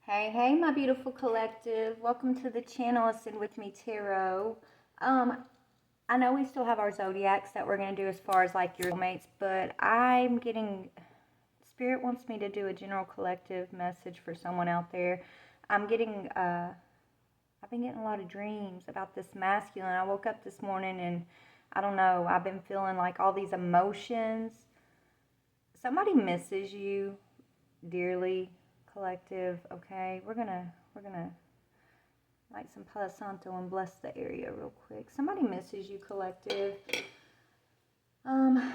Hey, hey, my beautiful collective. Welcome to the channel. Listen with me, Tarot. Um, I know we still have our zodiacs that we're going to do as far as like your mates, but I'm getting, Spirit wants me to do a general collective message for someone out there. I'm getting, I've been getting a lot of dreams about this masculine. I woke up this morning and I don't know, I've been feeling like all these emotions. Somebody misses you dearly, collective. Okay, we're gonna light some Palo Santo and bless the area real quick. Somebody misses you, collective. Um,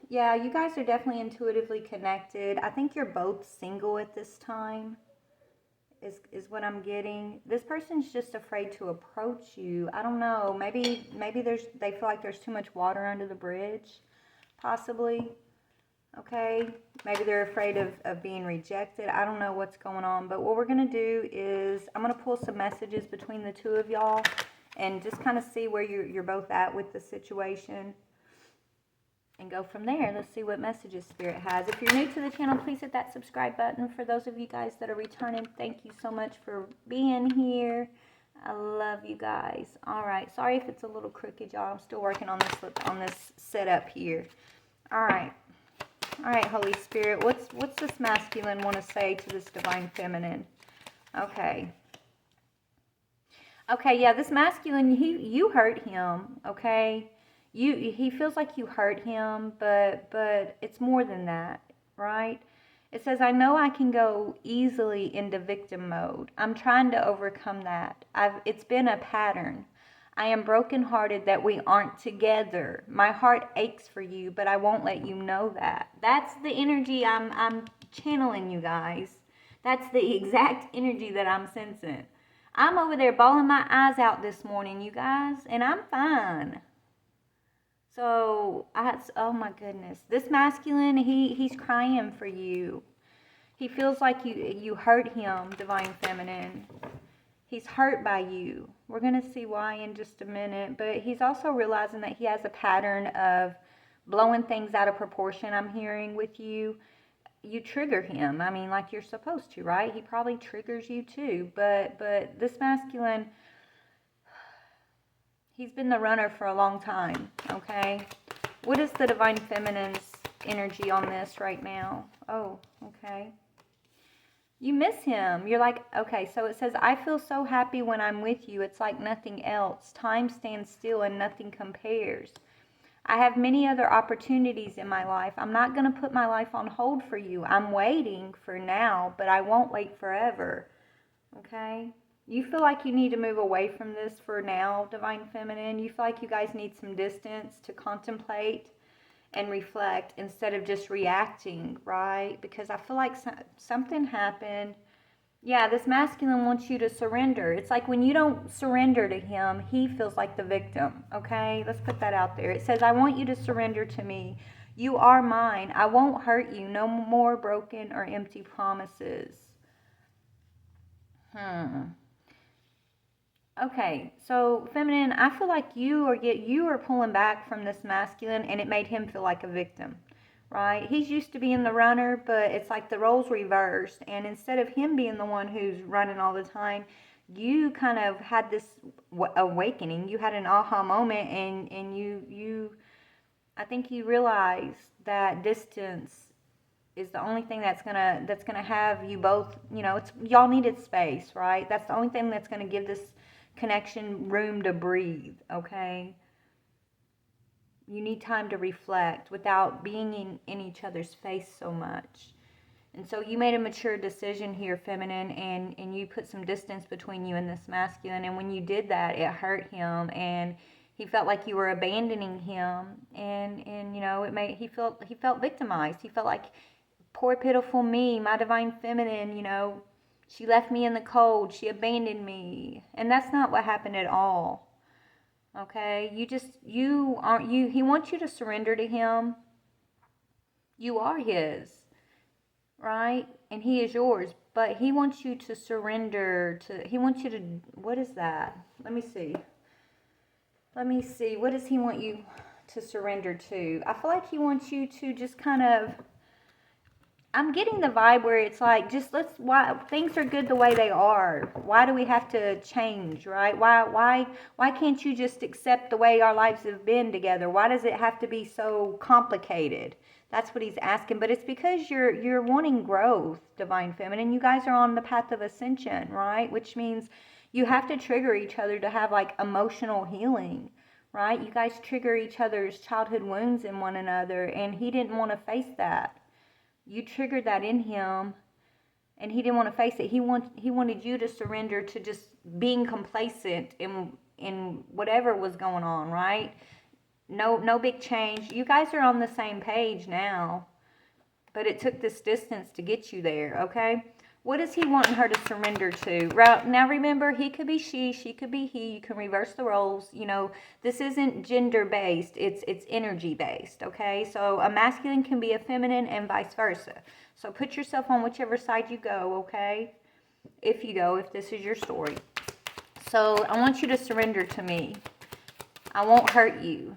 yeah, you guys are definitely intuitively connected. I think you're both single at this time. Is what I'm getting. This person's just afraid to approach you. I don't know. Maybe they feel like there's too much water under the bridge, possibly. Okay, maybe they're afraid of being rejected. I don't know what's going on, but what we're going to do is I'm going to pull some messages between the two of y'all and just kind of see where you're both at with the situation and go from there. Let's see what messages Spirit has. If you're new to the channel, please hit that subscribe button. For those of you guys that are returning, thank you so much for being here. I love you guys. All right, sorry if it's a little crooked, y'all. I'm still working on this setup here. All right. All right, Holy Spirit, what's this masculine want to say to this divine feminine? Okay. Okay, yeah, this masculine, you hurt him, okay? He feels like you hurt him, but it's more than that, right? It says, I know I can go easily into victim mode. I'm trying to overcome that. It's been a pattern. I am brokenhearted that we aren't together. My heart aches for you, but I won't let you know that. That's the energy I'm channeling, you guys. That's the exact energy that I'm sensing. I'm over there bawling my eyes out this morning, you guys, and I'm fine. So, oh my goodness. This masculine, he's crying for you. He feels like you hurt him, divine feminine. He's hurt by you. We're going to see why in just a minute, but he's also realizing that he has a pattern of blowing things out of proportion, I'm hearing with you. You trigger him. I mean, like you're supposed to, right? He probably triggers you too, but this masculine, he's been the runner for a long time, okay? What is the divine feminine's energy on this right now? Oh, okay. You miss him. You're like, okay, so it says, I feel so happy when I'm with you. It's like nothing else. Time stands still and nothing compares. I have many other opportunities in my life. I'm not going to put my life on hold for you. I'm waiting for now, but I won't wait forever. Okay? You feel like you need to move away from this for now, divine feminine. You feel like you guys need some distance to contemplate and reflect instead of just reacting, right? Because I feel like something happened. Yeah, this masculine wants you to surrender. It's like when you don't surrender to him, he feels like the victim, okay? Let's put that out there. It says, I want you to surrender to me. You are mine. I won't hurt you. No more broken or empty promises. Okay, so feminine, I feel like you are pulling back from this masculine, and it made him feel like a victim, right? He's used to being the runner, but it's like the roles reversed, and instead of him being the one who's running all the time, you kind of had this awakening. You had an aha moment, and I think you realized that distance is the only thing that's gonna have you both, it's y'all needed space, right? That's the only thing that's gonna give this connection room to breathe, okay? You need time to reflect without being in each other's face so much. And so you made a mature decision here, feminine, and you put some distance between you and this masculine, and when you did that, it hurt him, and he felt like you were abandoning him, and he felt victimized. He felt like, poor pitiful me, my divine feminine, she left me in the cold, she abandoned me. And that's not what happened at all. Okay? He wants you to surrender to him. You are his, right? And he is yours. But he wants you to surrender he wants you to, what is that? Let me see. What does he want you to surrender to? I feel like he wants you to just kind of, I'm getting the vibe where it's like, just why things are good the way they are. Why do we have to change, right? Why can't you just accept the way our lives have been together? Why does it have to be so complicated? That's what he's asking. But it's because you're wanting growth, Divine Feminine. You guys are on the path of ascension, right? Which means you have to trigger each other to have like emotional healing, right? You guys trigger each other's childhood wounds in one another, and he didn't want to face that. You triggered that in him, and he didn't want to face it. He wanted you to surrender to just being complacent in whatever was going on, right? No big change. You guys are on the same page now, but it took this distance to get you there, okay? What is he wanting her to surrender to? Now remember, he could be she could be he. You can reverse the roles. You know, this isn't gender-based. It's energy-based, okay? So a masculine can be a feminine and vice versa. So put yourself on whichever side you go, okay? If this is your story. So I want you to surrender to me. I won't hurt you.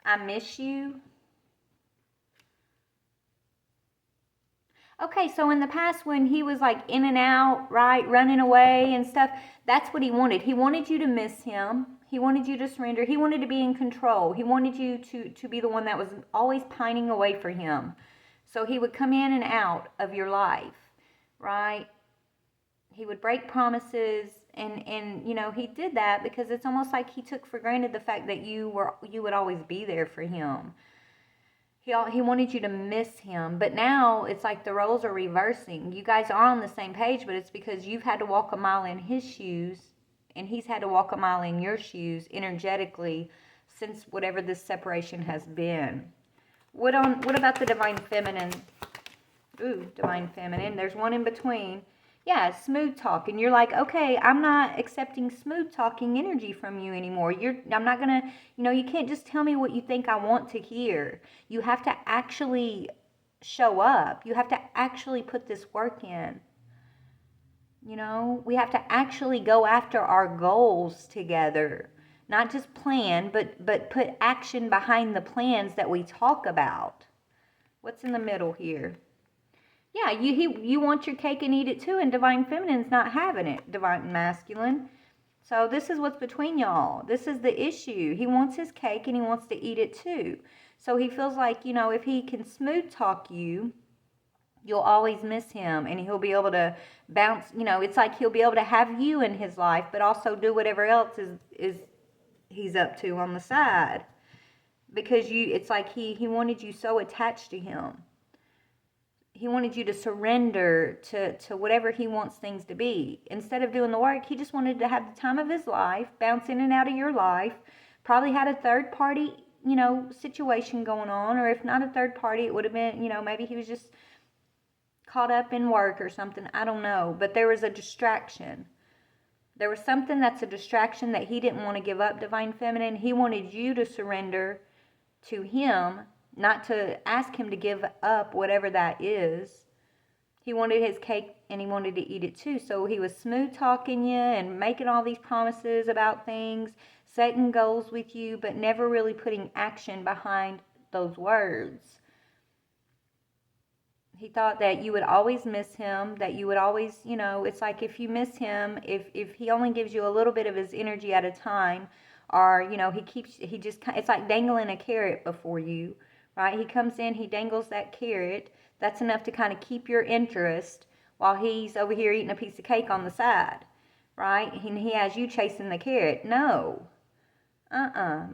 I miss you. Okay, so in the past when he was like in and out, right, running away and stuff, that's what he wanted. He wanted you to miss him. He wanted you to surrender. He wanted to be in control. He wanted you to be the one that was always pining away for him. So he would come in and out of your life, right? He would break promises, and you know, he did that because it's almost like he took for granted the fact that you would always be there for him. He wanted you to miss him, but now it's like the roles are reversing. You guys are on the same page, but it's because you've had to walk a mile in his shoes, and he's had to walk a mile in your shoes energetically since whatever this separation has been. What about the Divine Feminine? Ooh, Divine Feminine. There's one in between. Yeah, smooth talk. And you're like, okay, I'm not accepting smooth talking energy from you anymore. I'm not going to, you know, you can't just tell me what you think I want to hear. You have to actually show up. You have to actually put this work in. You know, we have to actually go after our goals together. Not just plan, but put action behind the plans that we talk about. What's in the middle here? Yeah, you want your cake and eat it too, and Divine Feminine's not having it, Divine Masculine. So this is what's between y'all. This is the issue. He wants his cake and he wants to eat it too. So he feels like, you know, if he can smooth talk you, you'll always miss him, and he'll be able to bounce, you know, it's like he'll be able to have you in his life, but also do whatever else is he's up to on the side. Because it's like he wanted you so attached to him. He wanted you to surrender to whatever he wants things to be. Instead of doing the work, he just wanted to have the time of his life, bounce in and out of your life. Probably had a third party, you know, situation going on. Or if not a third party, it would have been, you know, maybe he was just caught up in work or something. I don't know. But there was a distraction. There was something that's a distraction that he didn't want to give up, Divine Feminine. He wanted you to surrender to him, not to ask him to give up whatever that is. He wanted his cake and he wanted to eat it too. So he was smooth talking you and making all these promises about things, setting goals with you, but never really putting action behind those words. He thought that you would always miss him, that you would always, you know, it's like if you miss him, if he only gives you a little bit of his energy at a time, or, you know, it's like dangling a carrot before you, right? He comes in, he dangles that carrot. That's enough to kind of keep your interest while he's over here eating a piece of cake on the side, right? He has you chasing the carrot. No.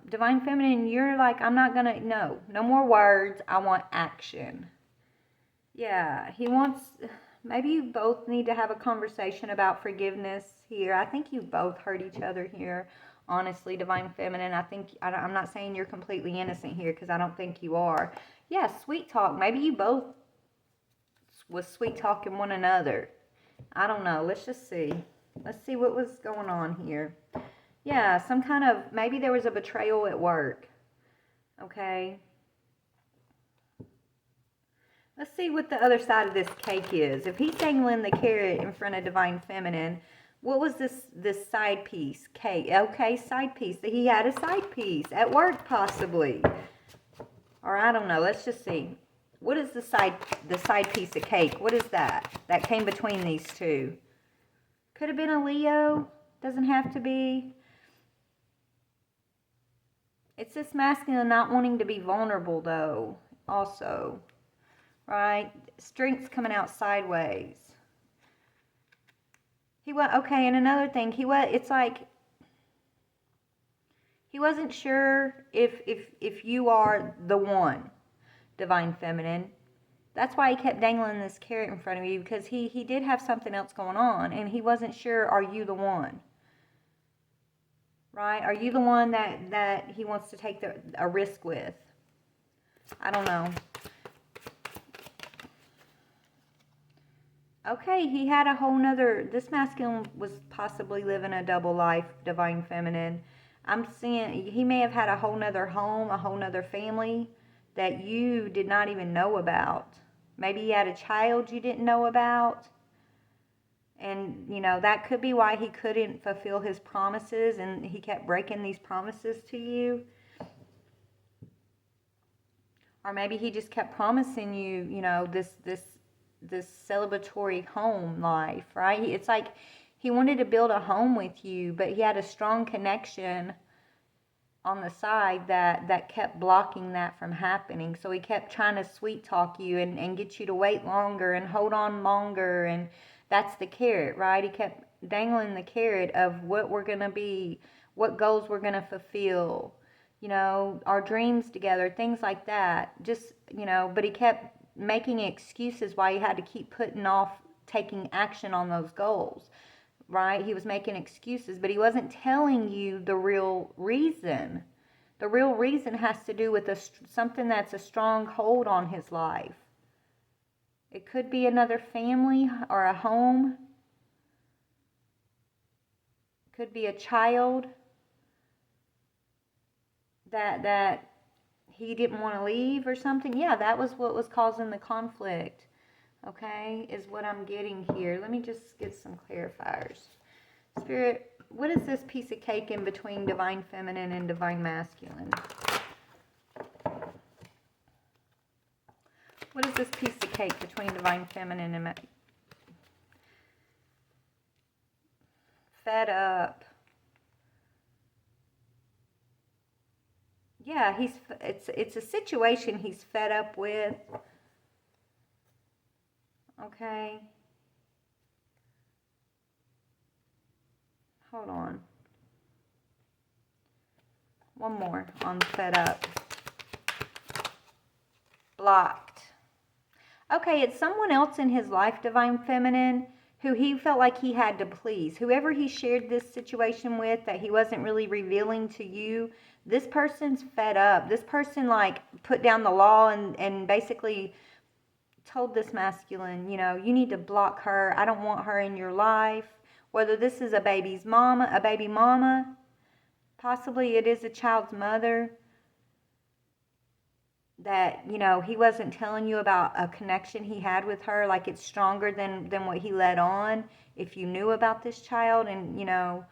Divine Feminine, you're like, I'm not going to, no more words. I want action. Yeah, he wants, maybe you both need to have a conversation about forgiveness here. I think you both hurt each other here. Honestly, Divine Feminine, I'm not saying you're completely innocent here because I don't think you are. Yeah, sweet talk. Maybe you both was sweet talking one another. I don't know. Let's just see. Let's see what was going on here. Yeah, some kind of, maybe there was a betrayal at work. Okay. Let's see what the other side of this cake is. If he's dangling the carrot in front of Divine Feminine, what was this side piece? Cake. Okay, side piece. He had a side piece at work, possibly. Or I don't know. Let's just see. What is the side piece of cake? What is that? That came between these two. Could have been a Leo. Doesn't have to be. It's this masculine not wanting to be vulnerable, though, also. Right? Strength's coming out sideways. Okay, and another thing, it's like, he wasn't sure if you are the one, Divine Feminine. That's why he kept dangling this carrot in front of you, because he did have something else going on, and he wasn't sure, are you the one? Right? Are you the one that he wants to take a risk with? I don't know. Okay, he had a whole nother, this masculine was possibly living a double life, Divine Feminine. I'm seeing, he may have had a whole nother home, a whole nother family that you did not even know about. Maybe he had a child you didn't know about. And, you know, that could be why he couldn't fulfill his promises and he kept breaking these promises to you. Or maybe he just kept promising you, you know, this celebratory home life, right? It's like he wanted to build a home with you, but he had a strong connection on the side that kept blocking that from happening. So he kept trying to sweet talk you and get you to wait longer and hold on longer, and that's the carrot, right? He kept dangling the carrot of what we're going to be, what goals we're going to fulfill, you know, our dreams together, things like that. Just, you know, but he kept making excuses why he had to keep putting off taking action on those goals, right? He was making excuses, but he wasn't telling you the real reason. The real reason has to do with something that's a strong hold on his life. It could be another family or a home. It could be a child that he didn't want to leave or something. Yeah, that was what was causing the conflict. Okay, is what I'm getting here. Let me just get some clarifiers. Spirit, what is this piece of cake in between Divine Feminine and Divine Masculine? What is this piece of cake between Divine Feminine and fed up? Yeah, it's a situation he's fed up with. Okay. Hold on. One more on fed up. Blocked. Okay, it's someone else in his life, Divine Feminine, who he felt like he had to please. Whoever he shared this situation with that he wasn't really revealing to you, this person's fed up. This person like put down the law and basically told this masculine, you know, you need to block her. I don't want her in your life. Whether this is a baby mama, possibly it is a child's mother, that, you know, he wasn't telling you about a connection he had with her, like it's stronger than what he let on. If you knew about this child, and, you know,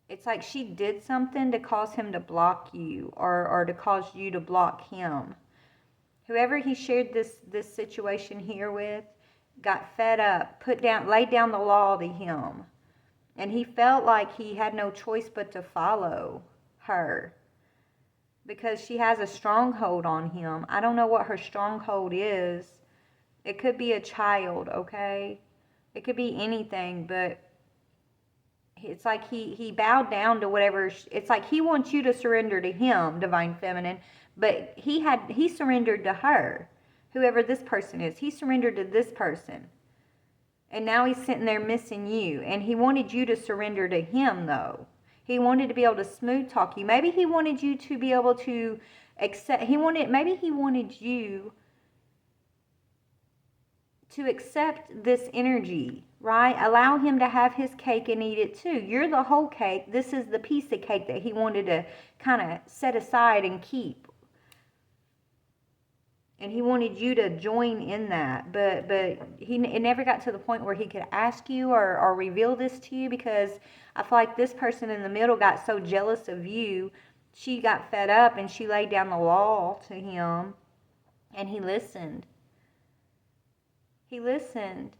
it's like she did something to cause him to block you, or to cause you to block him. Whoever he shared this situation here with got fed up, laid down the law to him, and he felt like he had no choice but to follow her because she has a stronghold on him. I don't know what her stronghold is. It could be a child, okay? It could be anything, but it's like he bowed down to whatever. It's like he wants you to surrender to him, Divine Feminine, but he surrendered to her. Whoever this person is, he surrendered to this person. And now he's sitting there missing you. And he wanted you to surrender to him, though. He wanted to be able to smooth talk you. Maybe he wanted you to be able to accept. Maybe he wanted you to accept this energy, right? Allow him to have his cake and eat it too. You're the whole cake. This is the piece of cake that he wanted to kind of set aside and keep. And he wanted you to join in that, but it never got to the point where he could ask you or reveal this to you, because I feel like this person in the middle got so jealous of you, she got fed up and she laid down the law to him. And he listened. He listened.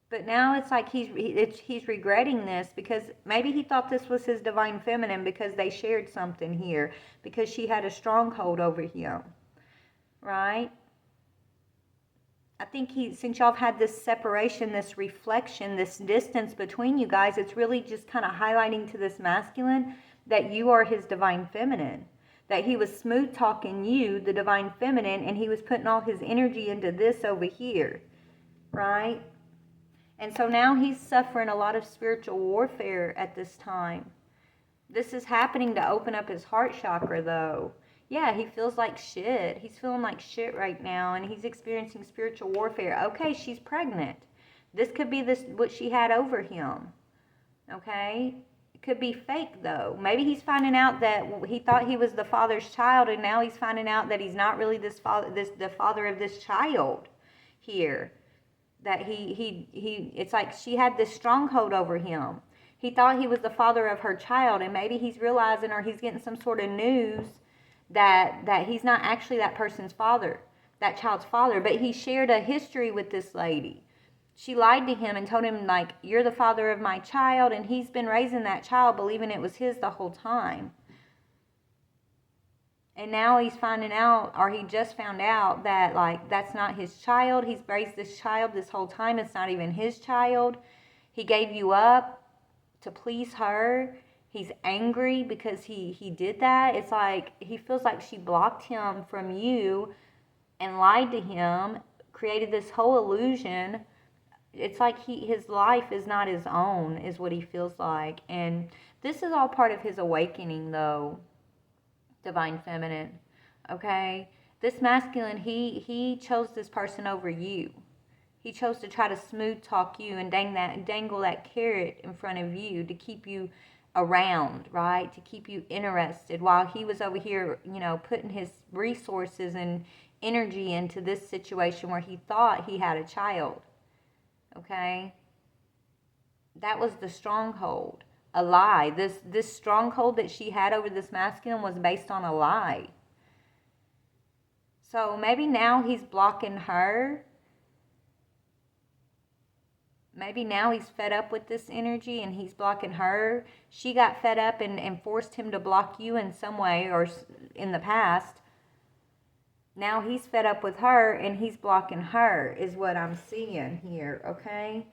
But now it's like he's regretting this, because maybe he thought this was his divine feminine because they shared something here, because she had a stronghold over him, right? I think since y'all have had this separation, this reflection, this distance between you guys, it's really just kind of highlighting to this masculine that you are his divine feminine. That he was smooth talking you, the divine feminine, and he was putting all his energy into this over here, right? And so now he's suffering a lot of spiritual warfare at this time. This is happening to open up his heart chakra, though. Yeah, he feels like shit. He's feeling like shit right now, and he's experiencing spiritual warfare. Okay, she's pregnant. This could be what she had over him. Okay? It could be fake, though. Maybe he's finding out that he thought he was the father's child, and now he's finding out that he's not really the father of this child here. That it's like she had this stronghold over him. He thought he was the father of her child, and maybe he's realizing, or he's getting some sort of news that he's not actually that person's father, that child's father, but he shared a history with this lady. She lied to him and told him, like, you're the father of my child, and he's been raising that child believing it was his the whole time. And now he's finding out, or he just found out, that, like, that's not his child. He's raised this child this whole time. It's not even his child. He gave you up to please her. He's angry because he did that. It's like he feels like she blocked him from you and lied to him, created this whole illusion. It's like his life is not his own, is what he feels like. And this is all part of his awakening, though, divine feminine. Okay? This masculine, he chose this person over you. He chose to try to smooth talk you and dangle that carrot in front of you to keep you around, right? To keep you interested, while he was over here, putting his resources and energy into this situation where he thought he had a child. Okay? That was the stronghold. A lie. This stronghold that she had over this masculine was based on a lie. So maybe now he's blocking her. Maybe now he's fed up with this energy and he's blocking her. She got fed up and forced him to block you in some way, or in the past. Now he's fed up with her and he's blocking her, is what I'm seeing here, okay?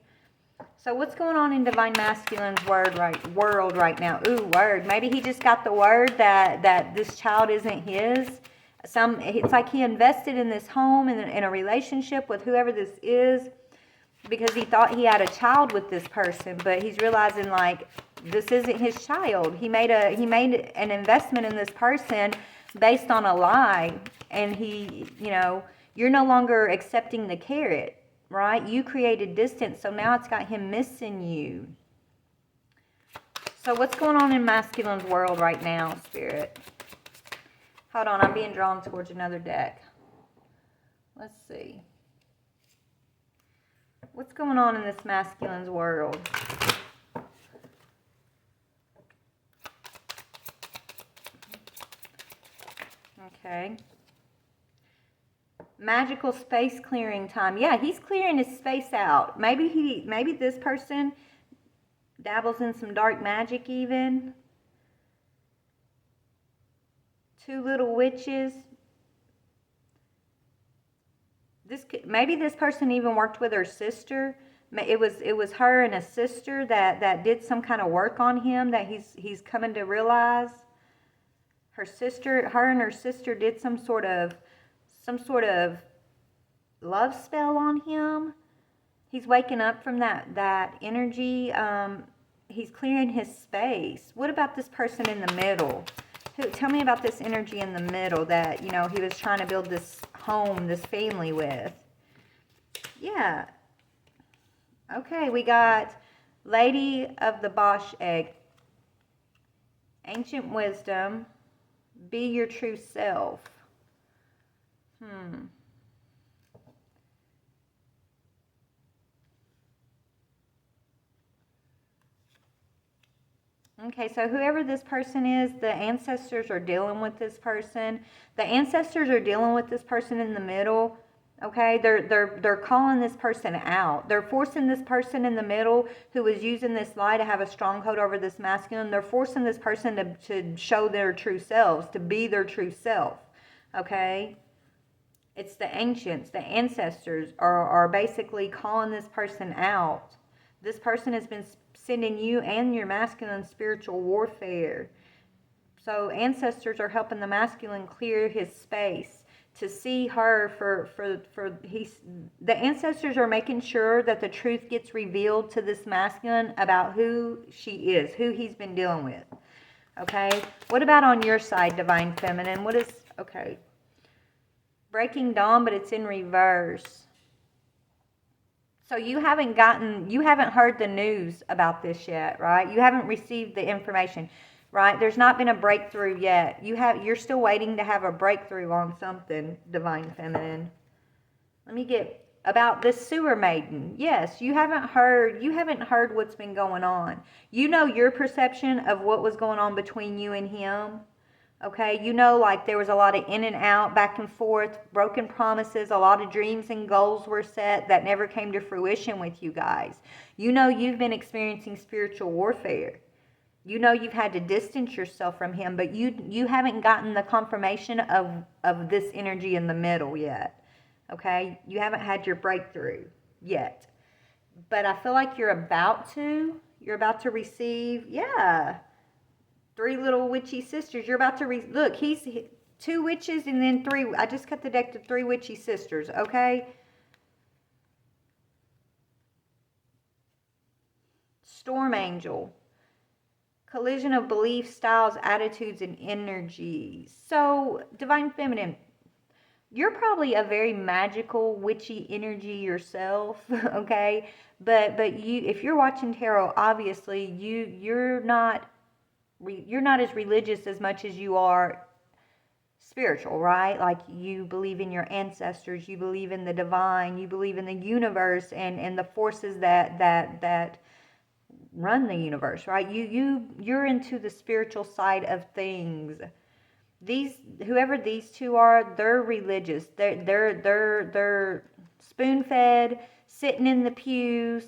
So what's going on in Divine Masculine's world right now? Ooh, word. Maybe he just got the word that this child isn't his. It's like he invested in this home and in a relationship with whoever this is, because he thought he had a child with this person, but he's realizing, like, this isn't his child. He made an investment in this person based on a lie, and you're no longer accepting the carrot, right? You created distance, so now it's got him missing you. So what's going on in Masculine's world right now, Spirit? Hold on, I'm being drawn towards another deck. Let's see. What's going on in this masculine's world? Okay. Magical space clearing time. Yeah, he's clearing his space out. Maybe this person dabbles in some dark magic even. Two little witches. Maybe this person even worked with her sister. It was her and a sister that did some kind of work on him that he's coming to realize. Her and her sister did some sort of love spell on him. He's waking up from that energy. He's clearing his space. What about this person in the middle? Tell me about this energy in the middle that, he was trying to build this home, this family with. Yeah. Okay, we got Lady of the Bosch Egg. Ancient wisdom. Be your true self. Okay, so whoever this person is, the ancestors are dealing with this person. The ancestors are dealing with this person in the middle. Okay, they're calling this person out. They're forcing this person in the middle who is using this lie to have a stronghold over this masculine. They're forcing this person to show their true selves, to be their true self. Okay? It's the ancients, the ancestors are basically calling this person out. This person has been sending you and your masculine spiritual warfare. So ancestors are helping the masculine clear his space to see her the ancestors are making sure that the truth gets revealed to this masculine about who she is, who he's been dealing with. Okay? What about on your side, Divine Feminine? What is, okay, Breaking Dawn, but it's in reverse. So you haven't heard the news about this yet, right? You haven't received the information, right? There's not been a breakthrough yet. You're still waiting to have a breakthrough on something, Divine Feminine. Let me get about this sewer maiden. Yes, you haven't heard what's been going on. You know your perception of what was going on between you and him. Okay, you know, like there was a lot of in and out, back and forth, broken promises, a lot of dreams and goals were set that never came to fruition with you guys. You know you've been experiencing spiritual warfare. You know you've had to distance yourself from him, but you haven't gotten the confirmation of this energy in the middle yet. Okay, you haven't had your breakthrough yet. But I feel like you're about to receive, yeah. 3 little witchy sisters. You're about to look, he's 2 witches and then 3. I just cut the deck to 3 witchy sisters, okay? Storm Angel. Collision of beliefs, styles, attitudes, and energies. So, Divine Feminine, you're probably a very magical, witchy energy yourself, okay? But you, if you're watching tarot, obviously you're not as religious as much as you are spiritual, right? Like you believe in your ancestors, you believe in the divine, you believe in the universe and the forces that run the universe, right? You're into the spiritual side of things. Whoever these 2 are, they're religious. They're spoon-fed, sitting in the pews,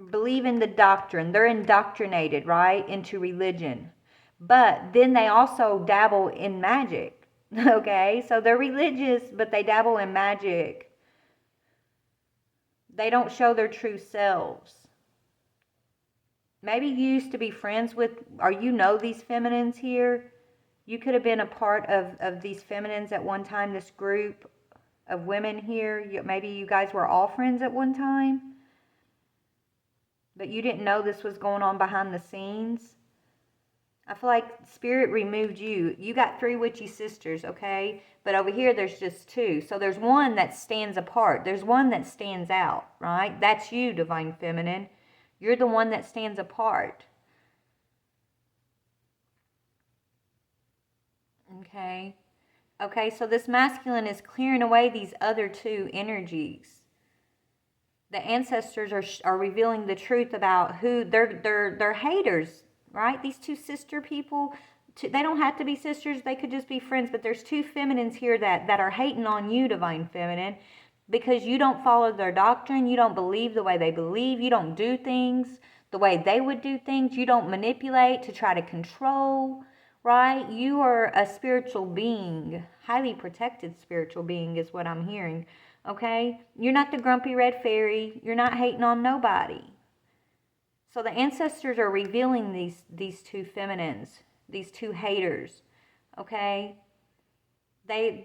believe in the doctrine. They're indoctrinated, right, into religion. But then they also dabble in magic. Okay, so they're religious, but they dabble in magic. They don't show their true selves. Maybe you used to be friends with, or you know these feminines here. You could have been a part of these feminines at one time, this group of women here. Maybe you guys were all friends at one time. But you didn't know this was going on behind the scenes. I feel like Spirit removed you. You got 3 witchy sisters, okay? But over here, there's just 2. So there's one that stands apart. There's one that stands out, right? That's you, Divine Feminine. You're the one that stands apart. Okay. Okay, so this masculine is clearing away these other 2 energies. The ancestors are revealing the truth about who they're haters, right? These 2 sister people, they don't have to be sisters, they could just be friends, but there's 2 feminines here that are hating on you, Divine Feminine, because you don't follow their doctrine, you don't believe the way they believe, you don't do things the way they would do things, you don't manipulate to try to control, right? You are a spiritual being, highly protected spiritual being is what I'm hearing. Okay? You're not the grumpy red fairy. You're not hating on nobody. So the ancestors are revealing these 2 feminines, these 2 haters. Okay? They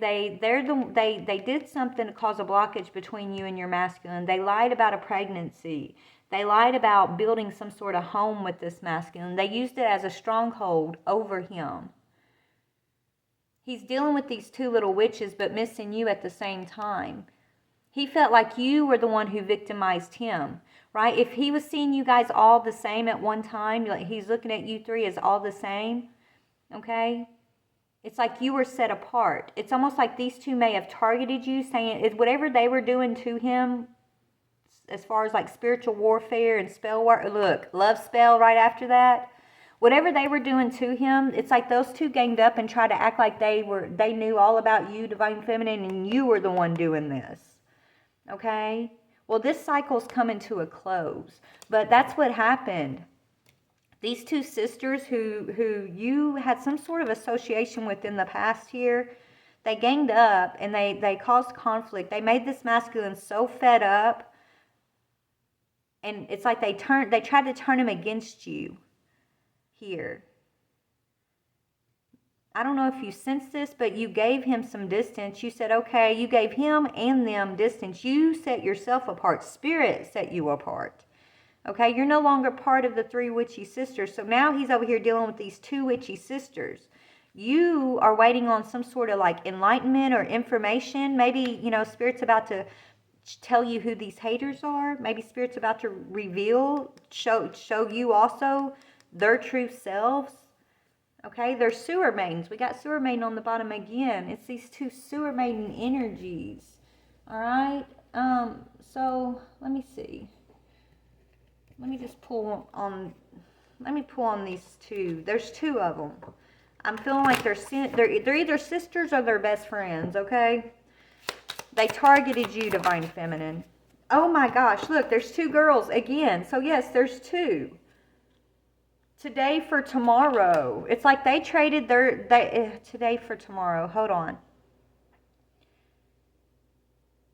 did something to cause a blockage between you and your masculine. They lied about a pregnancy. They lied about building some sort of home with this masculine. They used it as a stronghold over him. He's dealing with these 2 little witches but missing you at the same time. He felt like you were the one who victimized him, right? If he was seeing you guys all the same at one time, like he's looking at you 3 as all the same, okay? It's like you were set apart. It's almost like these 2 may have targeted you, saying whatever they were doing to him, as far as like spiritual warfare and spell work. Look, love spell right after that. Whatever they were doing to him, it's like those two ganged up and tried to act like they knew all about you, Divine Feminine, and you were the one doing this. Okay? Well, this cycle's coming to a close. But that's what happened. These two sisters who you had some sort of association with in the past here, they ganged up and they caused conflict. They made this masculine so fed up. And it's like they tried to turn him against you here. I don't know if you sensed this, but you gave him some distance. You said, okay, you gave him and them distance. You set yourself apart. Spirit set you apart. Okay, you're no longer part of the three witchy sisters. So now he's over here dealing with these two witchy sisters. You are waiting on some sort of like enlightenment or information. Maybe, Spirit's about to tell you who these haters are. Maybe Spirit's about to reveal, show you also their true selves. Okay, they're sewer maidens. We got sewer maiden on the bottom again. It's these two sewer maiden energies. All right. So let me see. Let me just pull on. Let me pull on these two. There's two of them. I'm feeling like they're either sisters or they're best friends. Okay. They targeted you, Divine Feminine. Oh my gosh! Look, there's two girls again. So yes, there's two. Today for tomorrow. It's like they traded today for tomorrow. Hold on.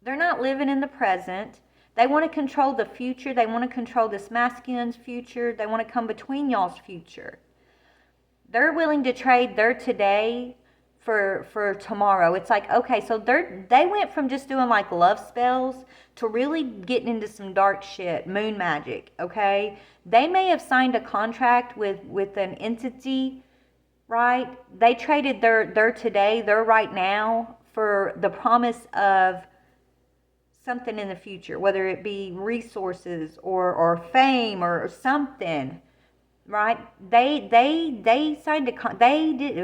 They're not living in the present. They want to control the future. They want to control this masculine's future. They want to come between y'all's future. They're willing to trade their today for tomorrow. It's like, okay, so they went from just doing like love spells to really getting into some dark shit, moon magic, okay? They may have signed a contract with an entity, right? They traded their today, their right now, for the promise of something in the future, whether it be resources or fame or something, right? They signed they did,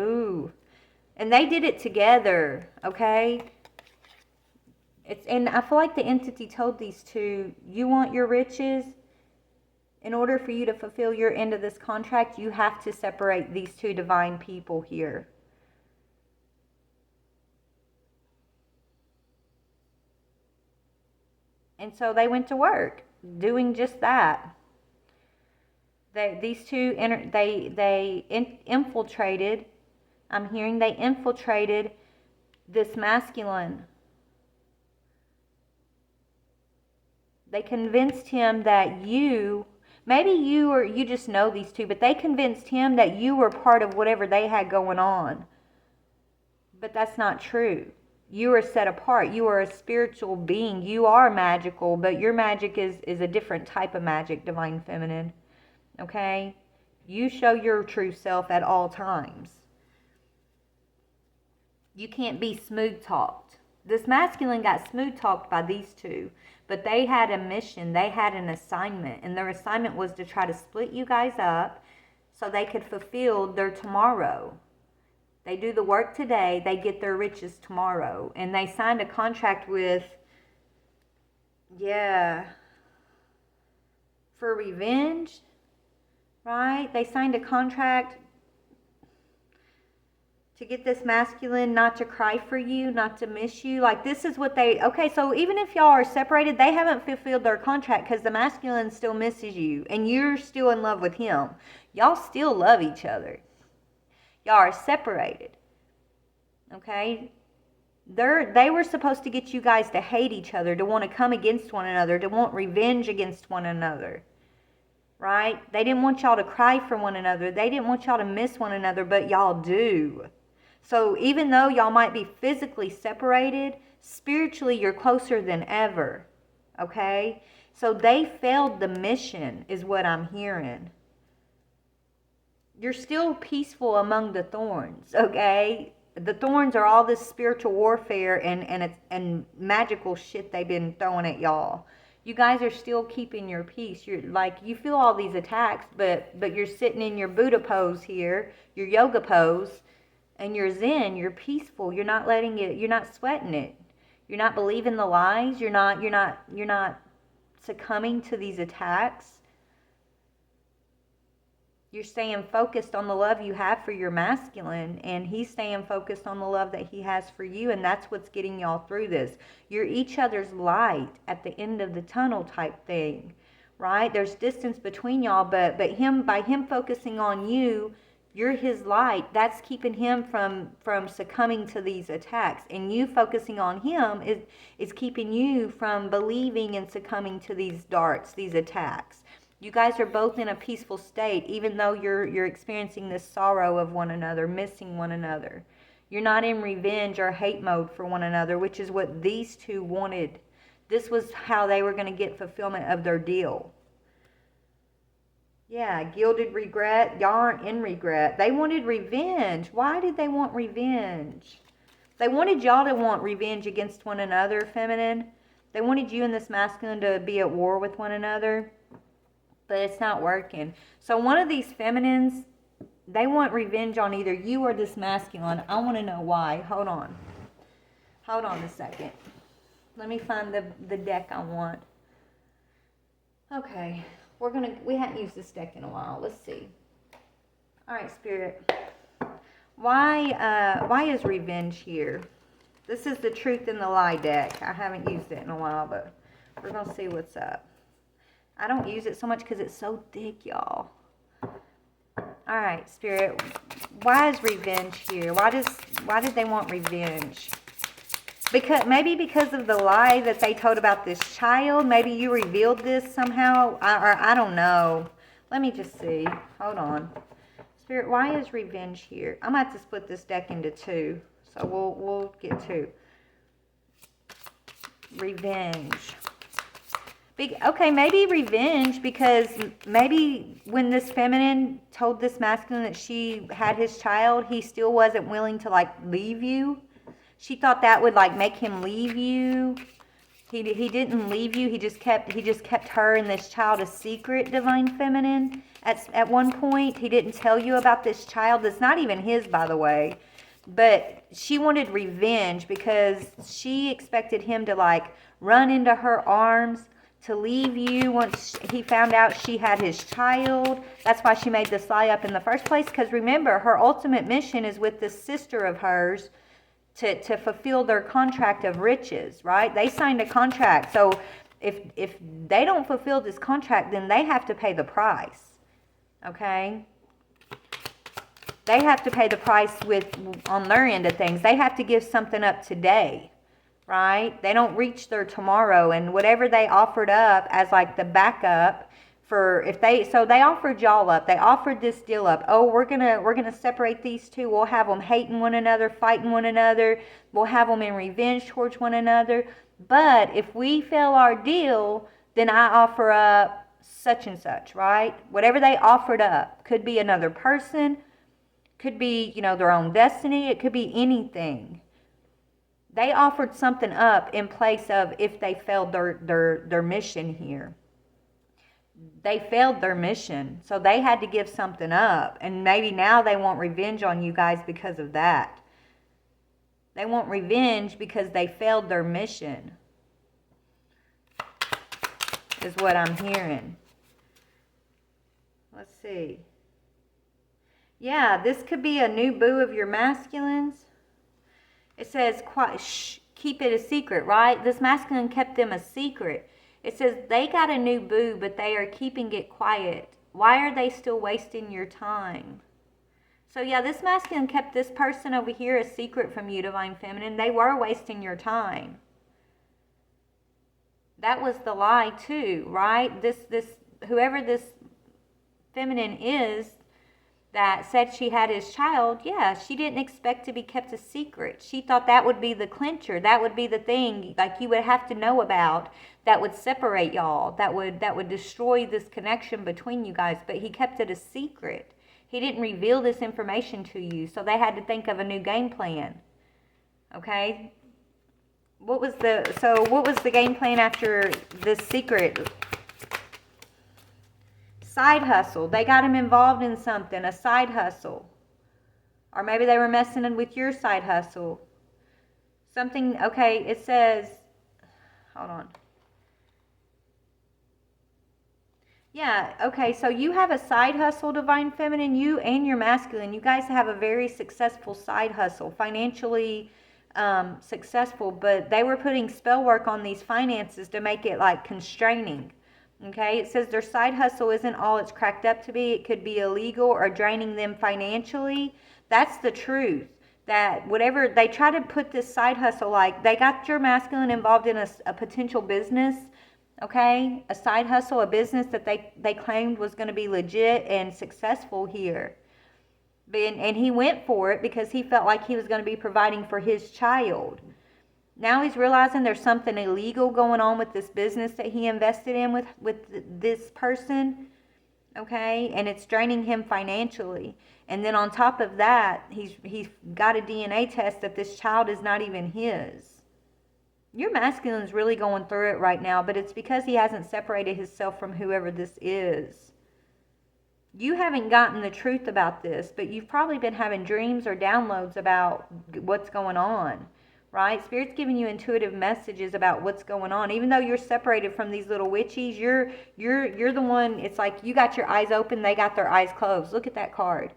and they did it together, okay? And I feel like the entity told these two, you want your riches? In order for you to fulfill your end of this contract, you have to separate these two divine people here. And so they went to work doing just that. These two, infiltrated, I'm hearing they infiltrated this masculine. They convinced him that maybe you just know these two, but they convinced him that you were part of whatever they had going on. But that's not true. You are set apart. You are a spiritual being. You are magical, but your magic is a different type of magic, Divine Feminine. Okay? You show your true self at all times. You can't be smooth talked. This masculine got smooth talked by these two, but they had a mission. They had an assignment, and their assignment was to try to split you guys up so they could fulfill their tomorrow. They do the work today, they get their riches tomorrow. And they signed a contract with, for revenge, right? They signed a contract to get this masculine not to cry for you, not to miss you. Like, this is what okay, so even if y'all are separated, they haven't fulfilled their contract because the masculine still misses you and you're still in love with him. Y'all still love each other. Y'all are separated. Okay? They were supposed to get you guys to hate each other, to want to come against one another, to want revenge against one another. Right? They didn't want y'all to cry for one another. They didn't want y'all to miss one another, but y'all do. So even though y'all might be physically separated, spiritually you're closer than ever. Okay? So they failed the mission is what I'm hearing. You're still peaceful among the thorns, okay? The thorns are all this spiritual warfare and magical shit they've been throwing at y'all. You guys are still keeping your peace. You're like, you feel all these attacks, but you're sitting in your Buddha pose here, your yoga pose, and you're zen, you're peaceful. You're not letting it, you're not sweating it. You're not believing the lies. You're not succumbing to these attacks. You're staying focused on the love you have for your masculine, and he's staying focused on the love that he has for you, and that's what's getting y'all through this. You're each other's light at the end of the tunnel type thing, right? There's distance between y'all, but by him focusing on you, you're his light. That's keeping him from succumbing to these attacks, and you focusing on him is keeping you from believing and succumbing to these darts, these attacks. You guys are both in a peaceful state, even though you're experiencing this sorrow of one another, missing one another. You're not in revenge or hate mode for one another, which is what these two wanted. This was how they were going to get fulfillment of their deal. Yeah, gilded regret. Y'all aren't in regret. They wanted revenge. Why did they want revenge? They wanted y'all to want revenge against one another, feminine. They wanted you and this masculine to be at war with one another. But it's not working. So one of these feminines, they want revenge on either you or this masculine. I want to know why. Hold on. Hold on a second. Let me find the deck I want. Okay. We haven't used this deck in a while. Let's see. All right, Spirit. Why is revenge here? This is the Truth and the Lie deck. I haven't used it in a while, but we're going to see what's up. I don't use it so much because it's so thick, y'all. Alright, Spirit. Why is revenge here? Why did they want revenge? Maybe because of the lie that they told about this child. Maybe you revealed this somehow. Or I don't know. Let me just see. Hold on. Spirit, why is revenge here? I'm going to have to split this deck into two. So we'll get two. Revenge. Okay, maybe revenge, because maybe when this feminine told this masculine that she had his child, he still wasn't willing to, like, leave you. She thought that would, like, make him leave you. He didn't leave you. He just kept her and this child a secret, Divine Feminine. At one point, he didn't tell you about this child. That's not even his, by the way. But she wanted revenge because she expected him to, like, run into her arms, to leave you once he found out she had his child. That's why she made this lie up in the first place. Because remember, her ultimate mission is with this sister of hers to fulfill their contract of riches, right? They signed a contract. So if they don't fulfill this contract, then they have to pay the price. Okay? They have to pay the price on their end of things. They have to give something up today. Right? They don't reach their tomorrow, and whatever they offered up as like the backup so they offered y'all up. They offered this deal up. Oh, we're gonna separate these two. We'll have them hating one another, fighting one another. We'll have them in revenge towards one another. But if we fail our deal, then I offer up such and such, right? Whatever they offered up. Could be another person, could be, their own destiny, it could be anything. They offered something up in place of if they failed their mission here. They failed their mission, so they had to give something up. And maybe now they want revenge on you guys because of that. They want revenge because they failed their mission, is what I'm hearing. Let's see. Yeah, this could be a new boo of your masculines. It says, keep it a secret, right? This masculine kept them a secret. It says they got a new boo, but they are keeping it quiet. Why are they still wasting your time? So yeah, this masculine kept this person over here a secret from you, Divine Feminine. They were wasting your time. That was the lie too, right? Whoever this feminine is, that said she had his child, yeah, she didn't expect to be kept a secret. She thought that would be the clincher. That would be the thing, like, you would have to know about, that would separate y'all, that would destroy this connection between you guys. But he kept it a secret. He didn't reveal this information to you, so they had to think of a new game plan. Okay? What was the game plan after this secret? Side hustle. They got him involved in something, a side hustle. Or maybe they were messing with your side hustle. Something, okay, it says, hold on. Yeah, okay, so you have a side hustle, Divine Feminine, you and your masculine. You guys have a very successful side hustle, financially successful, but they were putting spell work on these finances to make it like constraining. Okay, it says their side hustle isn't all it's cracked up to be. It could be illegal or draining them financially. That's the truth. That whatever they try to put this side hustle, like they got your masculine involved in a potential business, okay, a side hustle, a business that they claimed was going to be legit and successful here. And he went for it because he felt like he was going to be providing for his child. Now he's realizing there's something illegal going on with this business that he invested in with this person, okay? And it's draining him financially. And then on top of that, he's got a DNA test that this child is not even his. Your masculine's really going through it right now, but it's because he hasn't separated himself from whoever this is. You haven't gotten the truth about this, but you've probably been having dreams or downloads about what's going on, right? Spirit's giving you intuitive messages about what's going on. Even though you're separated from these little witchies, you're the one. It's like you got your eyes open, they got their eyes closed. Look at that card.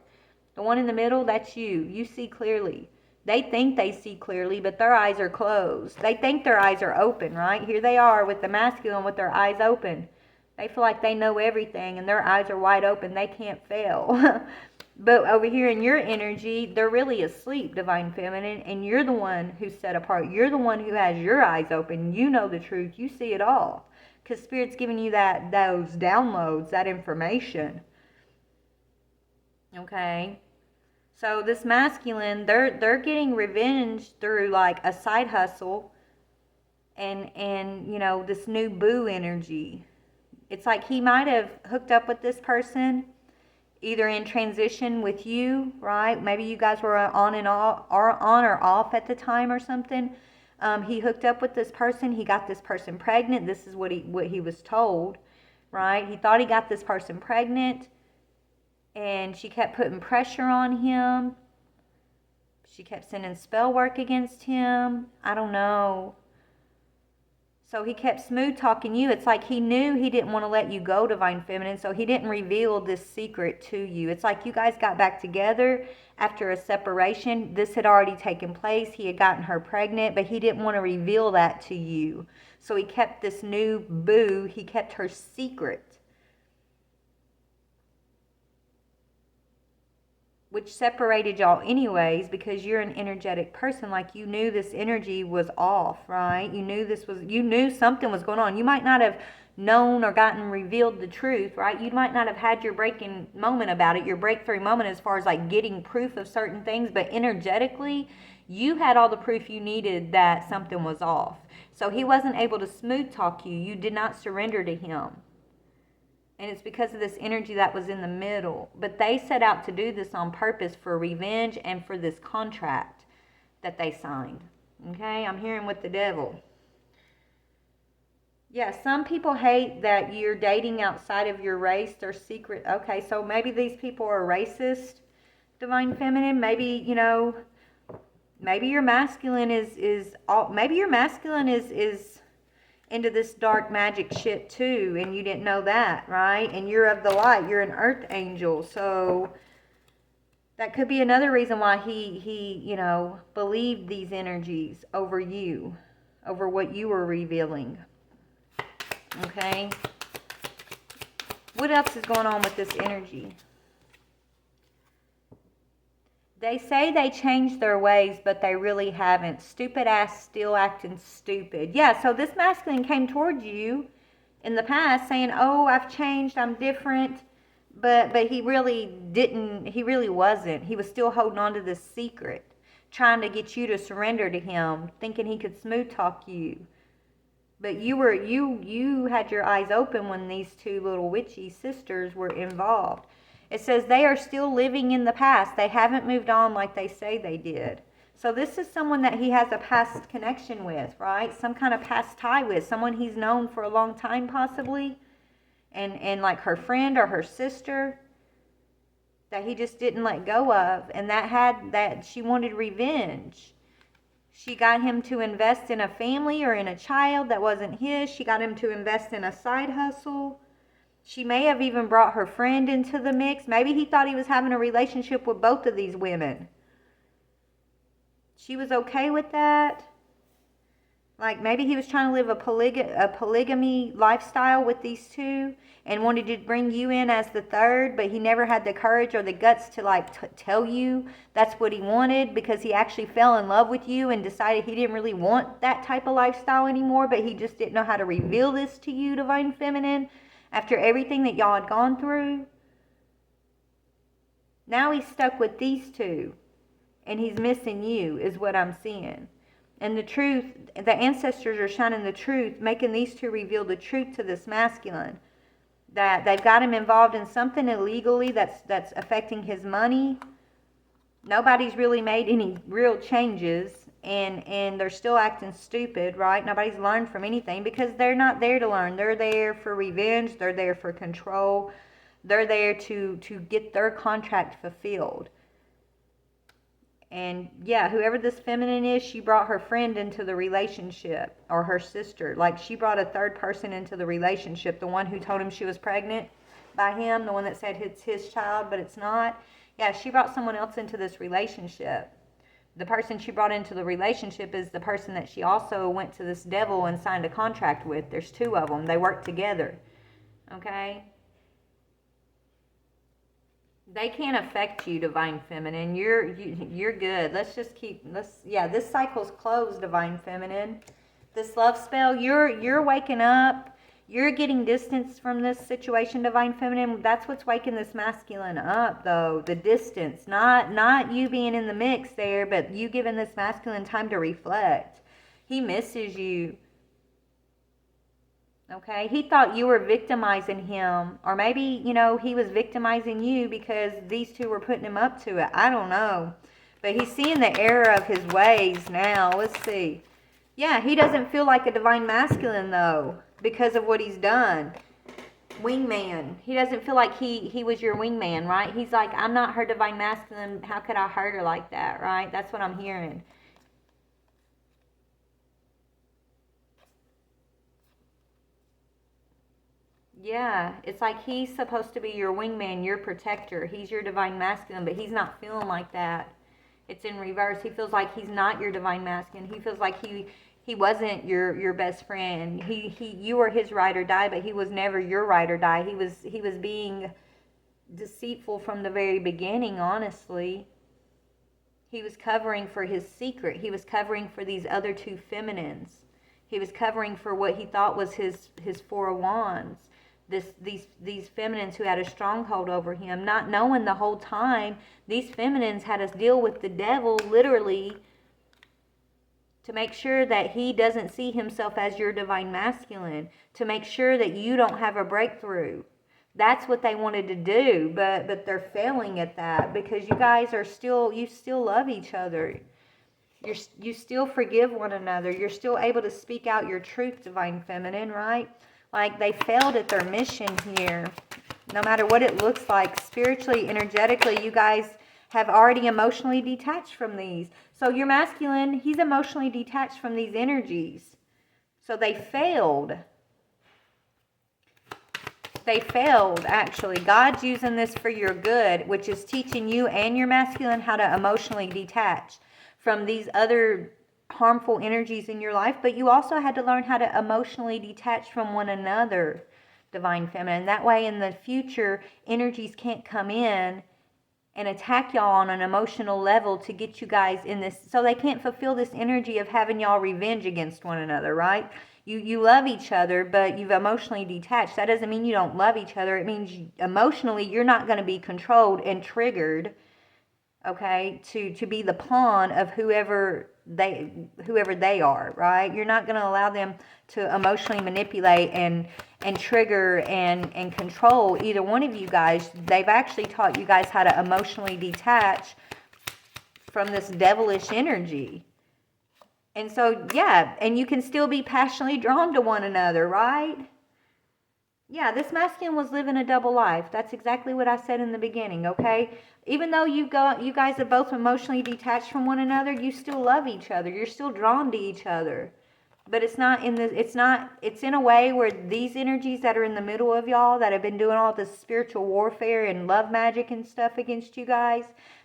The one in the middle, that's you. You see clearly. They think they see clearly, but their eyes are closed. They think their eyes are open, right? Here they are with the masculine with their eyes open. They feel like they know everything and their eyes are wide open. They can't fail. But over here in your energy, they're really asleep, Divine Feminine, and you're the one who's set apart. You're the one who has your eyes open. You know the truth. You see it all. Because Spirit's giving you those downloads, that information. Okay? So this masculine, they're getting revenge through like a side hustle and you know, this new boo energy. It's like he might have hooked up with this person either in transition with you, right? Maybe you guys were on or off at the time or something. He hooked up with this person. He got this person pregnant. This is what he was told, right? He thought he got this person pregnant, and she kept putting pressure on him. She kept sending spell work against him. I don't know. So he kept smooth talking you. It's like he knew he didn't want to let you go, Divine Feminine, so he didn't reveal this secret to you. It's like you guys got back together after a separation. This had already taken place. He had gotten her pregnant, but he didn't want to reveal that to you. So he kept this new boo, he kept her secret, which separated y'all anyways, because you're an energetic person. Like you knew this energy was off, right? You knew something was going on. You might not have known or gotten revealed the truth, right? You might not have had your breaking moment about it, your breakthrough moment as far as like getting proof of certain things, but energetically, you had all the proof you needed that something was off. So he wasn't able to smooth talk you. You did not surrender to him. And it's because of this energy that was in the middle. But they set out to do this on purpose for revenge and for this contract that they signed. Okay, I'm hearing with the devil. Yeah, some people hate that you're dating outside of your race. They're secret. Okay, so maybe these people are racist, Divine Feminine. Maybe, you know, maybe your masculine is into this dark magic shit too, and you didn't know that, right? And you're of the light. You're an earth angel, so that could be another reason why he you know, believed these energies over you, over what you were revealing. Okay? What else is going on with this energy? They say they changed their ways, but they really haven't. Stupid ass still acting stupid. Yeah, so this masculine came towards you in the past saying, oh, I've changed, I'm different. But he really didn't, he really wasn't. He was still holding on to this secret, trying to get you to surrender to him, thinking he could smooth talk you. But you had your eyes open when these two little witchy sisters were involved. It says they are still living in the past. They haven't moved on like they say they did. So this is someone that he has a past connection with, right? Some kind of past tie with. Someone he's known for a long time possibly. And like her friend or her sister that he just didn't let go of. And that she wanted revenge. She got him to invest in a family or in a child that wasn't his. She got him to invest in a side hustle. She may have even brought her friend into the mix. Maybe he thought he was having a relationship with both of these women. She was okay with that. Like maybe he was trying to live a polygamy lifestyle with these two and wanted to bring you in as the third, but he never had the courage or the guts to like tell you that's what he wanted, because he actually fell in love with you and decided he didn't really want that type of lifestyle anymore, but he just didn't know how to reveal this to you, Divine Feminine, after everything that y'all had gone through. Now he's stuck with these two and he's missing you, is what I'm seeing. And the truth, the ancestors are shining the truth, making these two reveal the truth to this masculine. That they've got him involved in something illegally that's affecting his money. Nobody's really made any real changes, and they're still acting stupid, right? Nobody's learned from anything because they're not there to learn. They're there for revenge. They're there for control. They're there to get their contract fulfilled. And yeah, whoever this feminine is, she brought her friend into the relationship, or her sister. Like she brought a third person into the relationship. The one who told him she was pregnant by him, the one that said it's his child, but it's not. Yeah, she brought someone else into this relationship. The person she brought into the relationship is the person that she also went to this devil and signed a contract with. There's two of them. They work together. Okay? They can't affect you, Divine Feminine. You're good. Let's just keep this cycle's closed, Divine Feminine. This love spell, you're waking up. You're getting distance from this situation, Divine Feminine. That's what's waking this masculine up, though. The distance. Not you being in the mix there, but you giving this masculine time to reflect. He misses you. Okay, he thought you were victimizing him, or maybe, he was victimizing you because these two were putting him up to it. I don't know, but he's seeing the error of his ways now. Let's see. Yeah, he doesn't feel like a divine masculine, though, because of what he's done. Wingman. He doesn't feel like he was your wingman, right? He's like, I'm not her divine masculine. How could I hurt her like that, right? That's what I'm hearing. Yeah, it's like he's supposed to be your wingman, your protector. He's your divine masculine, but he's not feeling like that. It's in reverse. He feels like he's not your divine masculine. He feels like he wasn't your best friend. You were his ride or die, but he was never your ride or die. He was being deceitful from the very beginning, honestly. He was covering for his secret. He was covering for these other two feminines. He was covering for what he thought was his Four of Wands. These feminines who had a stronghold over him, not knowing the whole time these feminines had us deal with the devil, literally, to make sure that he doesn't see himself as your divine masculine, to make sure that you don't have a breakthrough. That's what they wanted to do, but they're failing at that, because you guys are you still love each other. You still forgive one another. You're still able to speak out your truth, Divine Feminine, right? Like they failed at their mission here. No matter what it looks like, spiritually, energetically, you guys have already emotionally detached from these. So your masculine, he's emotionally detached from these energies. So they failed. They failed, actually. God's using this for your good, which is teaching you and your masculine how to emotionally detach from these other harmful energies in your life, but you also had to learn how to emotionally detach from one another, Divine Feminine. That way in the future, energies can't come in and attack y'all on an emotional level to get you guys in this, so they can't fulfill this energy of having y'all revenge against one another, right? You love each other, but you've emotionally detached. That doesn't mean you don't love each other. It means emotionally you're not going to be controlled and triggered, okay, to be the pawn of whoever they are, right? You're not going to allow them to emotionally manipulate and trigger and control either one of you guys. They've actually taught you guys how to emotionally detach from this devilish energy. And so, yeah, and you can still be passionately drawn to one another, right? Yeah, this masculine was living a double life. That's exactly what I said in the beginning, okay? Even though you guys are both emotionally detached from one another, you still love each other. You're still drawn to each other. But it's not in the, it's in a way where these energies that are in the middle of y'all that have been doing all this spiritual warfare and love magic and stuff against you guys,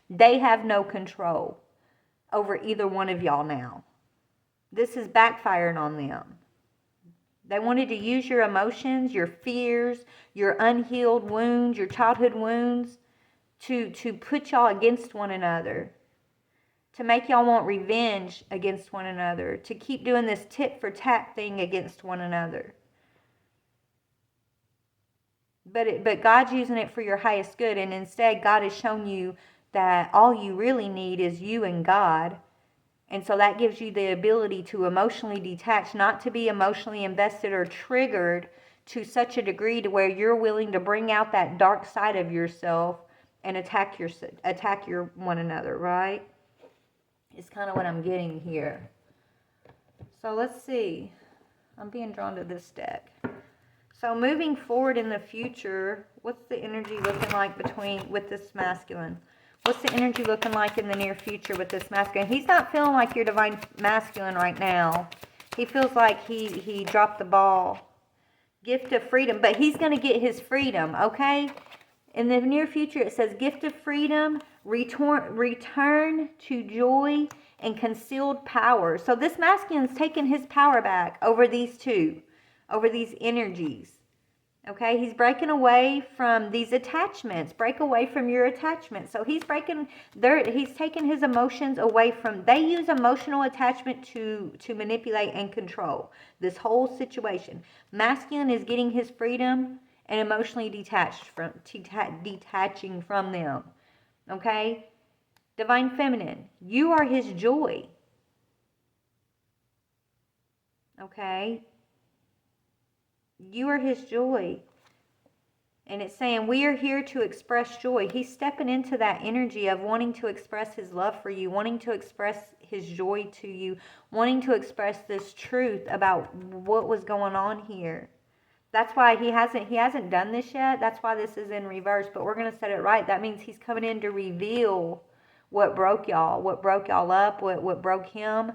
they have no control over either one of y'all now. This is backfiring on them. They wanted to use your emotions, your fears, your unhealed wounds, your childhood wounds to put y'all against one another, to make y'all want revenge against one another, to keep doing this tit for tat thing against one another. But God's using it for your highest good, and instead God has shown you that all you really need is you and God. And so that gives you the ability to emotionally detach, not to be emotionally invested or triggered to such a degree to where you're willing to bring out that dark side of yourself and attack your one another, right? It's kind of what I'm getting here. So let's see. I'm being drawn to this deck. So moving forward in the future, what's the energy looking like with this masculine? What's the energy looking like in the near future with this masculine? He's not feeling like your divine masculine right now. He feels like he dropped the ball. Gift of freedom, but he's going to get his freedom, okay? In the near future, it says gift of freedom, return to joy, and concealed power. So this masculine's taking his power back over these two, over these energies. Okay, he's breaking away from these attachments. Break away from your attachment. So he's taking his emotions away from, they use emotional attachment to manipulate and control this whole situation. Masculine is getting his freedom and emotionally detaching from them. Okay? Divine Feminine, you are his joy. Okay? You are his joy. And it's saying we are here to express joy. He's stepping into that energy of wanting to express his love for you, wanting to express his joy to you, wanting to express this truth about what was going on here. That's why he hasn't done this yet. That's why this is in reverse, but we're going to set it right. That means he's coming in to reveal what broke y'all up, what broke him.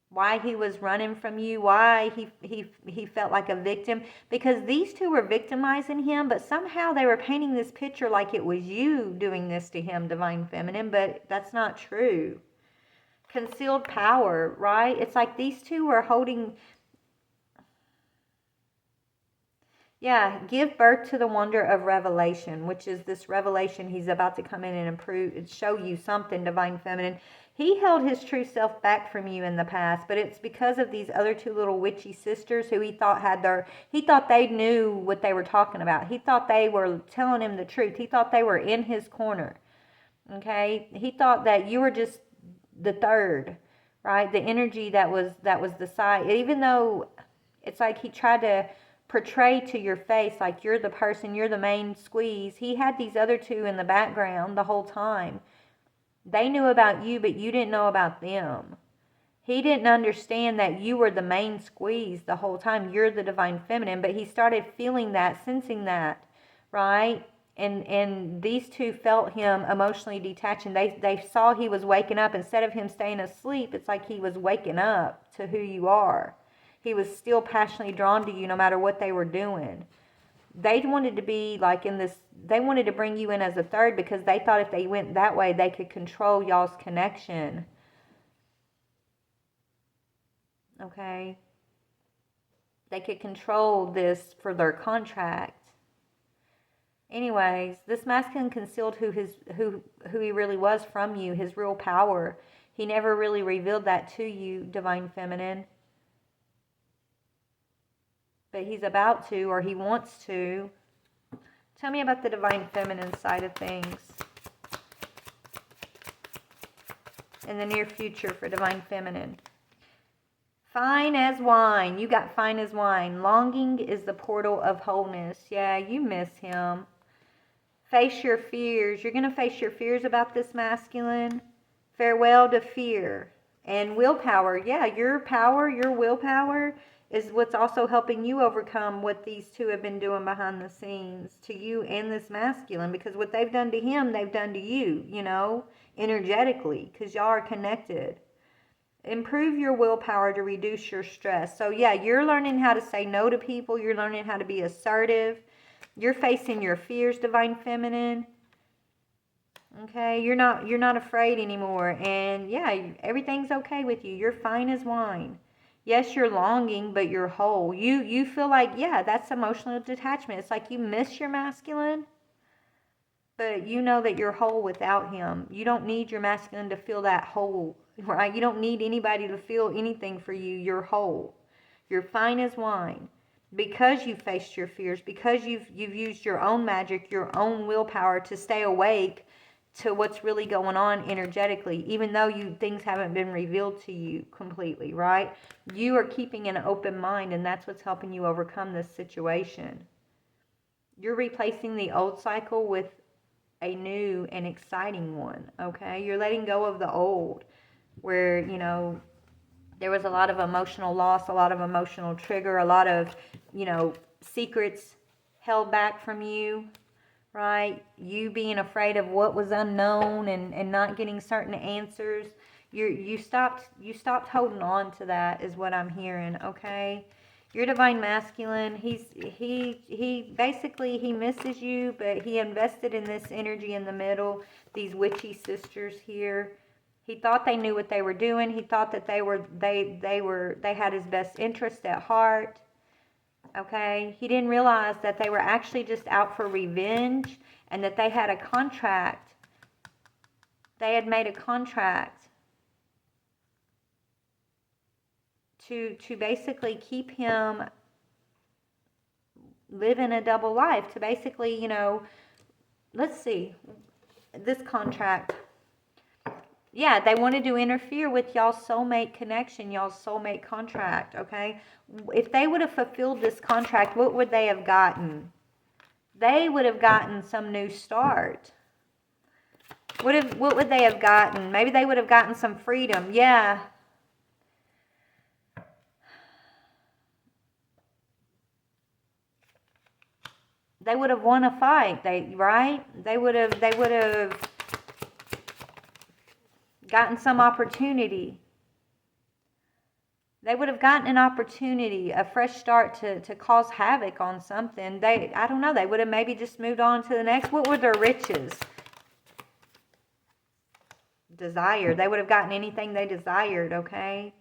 Why he was running from you, why he felt like a victim. Because these two were victimizing him, but somehow they were painting this picture like it was you doing this to him, Divine Feminine, but that's not true. Concealed power, right? It's like these two were holding... Yeah, give birth to the wonder of revelation, which is this revelation he's about to come in and show you something, Divine Feminine. He held his true self back from you in the past, but it's because of these other two little witchy sisters who he thought they knew what they were talking about. He thought they were telling him the truth. He thought they were in his corner. Okay? He thought that you were just the third, right? The energy that was the side. Even though it's like he tried to portray to your face like you're the person, you're the main squeeze. He had these other two in the background the whole time. They knew about you, but you didn't know about them. He didn't understand that you were the main squeeze the whole time. You're the Divine Feminine, but he started feeling that, sensing that, right? And these two felt him emotionally detaching. They saw he was waking up. Instead of him staying asleep, it's like he was waking up to who you are. He was still passionately drawn to you no matter what they were doing. They wanted to be like in this, they wanted to bring you in as a third because they thought if they went that way, they could control y'all's connection. Okay? They could control this for their contract. Anyways, this masculine concealed who he really was from you, his real power. He never really revealed that to you, Divine Feminine. But he's about to, or he wants to. Tell me about the Divine Feminine side of things in the near future for Divine Feminine. Fine as wine. You got fine as wine. Longing is the portal of wholeness. Yeah, you miss him. Face your fears. You're going to face your fears about this masculine. Farewell to fear. And willpower. Yeah, your power, your willpower is what's also helping you overcome what these two have been doing behind the scenes to you and this masculine. Because what they've done to him, they've done to you, you know, energetically. Because y'all are connected. Improve your willpower to reduce your stress. So yeah, you're learning how to say no to people. You're learning how to be assertive. You're facing your fears, Divine Feminine. Okay, you're not afraid anymore. And yeah, everything's okay with you. You're fine as wine. Yes, you're longing, but you're whole. You feel like, yeah, that's emotional detachment. It's like you miss your masculine, but you know that you're whole without him. You don't need your masculine to feel that whole, right? You don't need anybody to feel anything for you. You're whole. You're fine as wine. Because you've faced your fears, because you've used your own magic, your own willpower to stay awake to what's really going on energetically, even though things haven't been revealed to you completely, right? You are keeping an open mind, and that's what's helping you overcome this situation. You're replacing the old cycle with a new and exciting one, okay? You're letting go of the old, where, you know, there was a lot of emotional loss, a lot of emotional trigger, a lot of, you know, secrets held back from you, right? You being afraid of what was unknown and not getting certain answers. You stopped holding on to that, is what I'm hearing, okay? Your Divine Masculine, he basically, he misses you, but he invested in this energy in the middle, these witchy sisters here. He thought they knew what they were doing. He thought that they had his best interest at heart. Okay? He didn't realize that they were actually just out for revenge, and that they had a contract. They had made a contract to basically keep him living a double life, to basically, you know, let's see, this contract. Yeah, they wanted to interfere with y'all's soulmate connection, y'all's soulmate contract, okay? If they would have fulfilled this contract, what would they have gotten? They would have gotten some new start. What would they have gotten? Maybe they would have gotten some freedom. Yeah. They would have won a fight, right? They would have gotten some opportunity. They would have gotten an opportunity, a fresh start to cause havoc on something. I don't know, they would have maybe just moved on to the next. What were their riches? Desire. They would have gotten anything they desired, okay?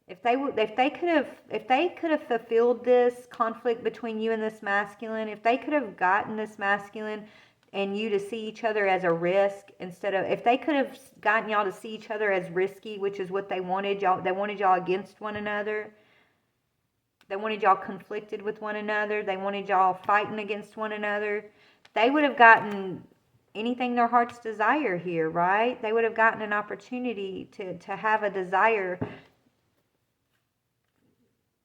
If they could have fulfilled this conflict between you and this masculine, if they could have gotten this masculine and you to see each other as a risk, instead of, if they could have gotten y'all to see each other as risky, which is what they wanted y'all against one another. They wanted y'all conflicted with one another. They wanted y'all fighting against one another. They would have gotten anything their hearts desire here, right? They would have gotten an opportunity to have a desire.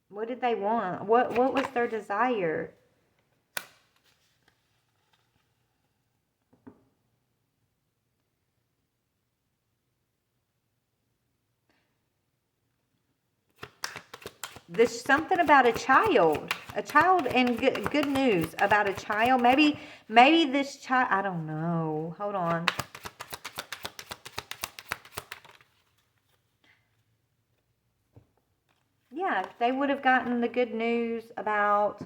What did they want? What was their desire? There's something about a child, and good news about a child. Maybe this child, I don't know. Hold on. Yeah, they would have gotten the good news about,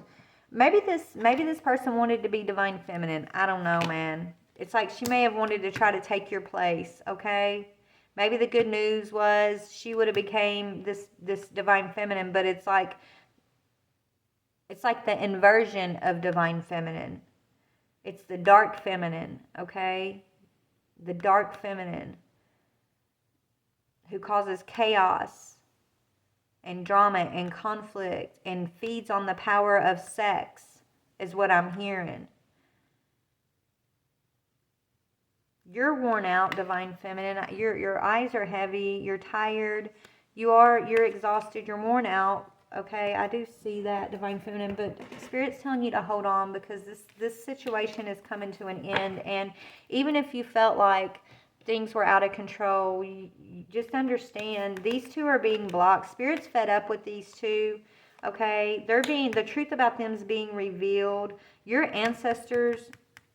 maybe this person wanted to be Divine Feminine. I don't know, man. It's like she may have wanted to try to take your place, okay? Maybe the good news was she would have became this Divine Feminine, but it's like the inversion of Divine Feminine. It's the dark feminine, okay? The dark feminine who causes chaos and drama and conflict and feeds on the power of sex, is what I'm hearing. You're worn out, Divine Feminine. Your eyes are heavy. You're tired. You're exhausted. You're worn out. Okay, I do see that, Divine Feminine, but Spirit's telling you to hold on, because this situation is coming to an end. And even if you felt like things were out of control, you just understand these two are being blocked. Spirit's fed up with these two. Okay, the truth about them is being revealed. Your ancestors,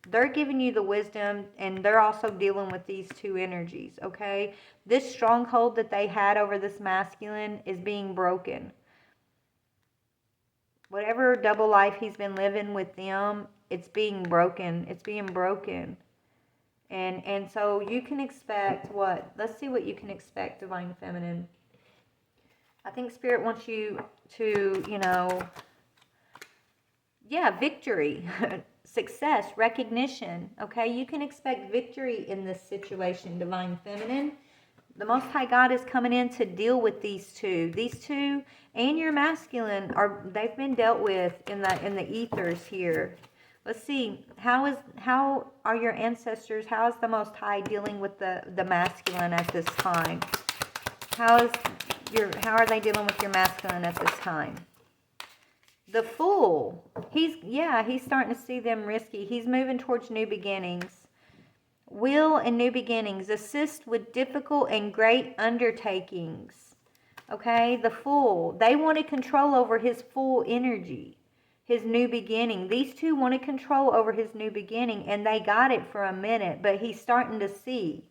They're giving you the wisdom, and they're also dealing with these two energies, okay? This stronghold that they had over this masculine is being broken. Whatever double life he's been living with them, it's being broken. It's being broken. And so you can expect what? Let's see what you can expect, Divine Feminine. I think Spirit wants you to, victory, success, recognition, okay? You can expect victory in this situation, Divine Feminine. The Most High God is coming in to deal with these two. These two and your masculine they've been dealt with in the ethers here. Let's see, how are your ancestors, how is the Most High dealing with the masculine at this time? How are they dealing with your masculine at this time? The Fool. He's starting to see them risky. He's moving towards new beginnings. Will and new beginnings. Assist with difficult and great undertakings. Okay, the Fool. They wanted control over his full energy, his new beginning. These two wanted control over his new beginning, and they got it for a minute, but he's starting to see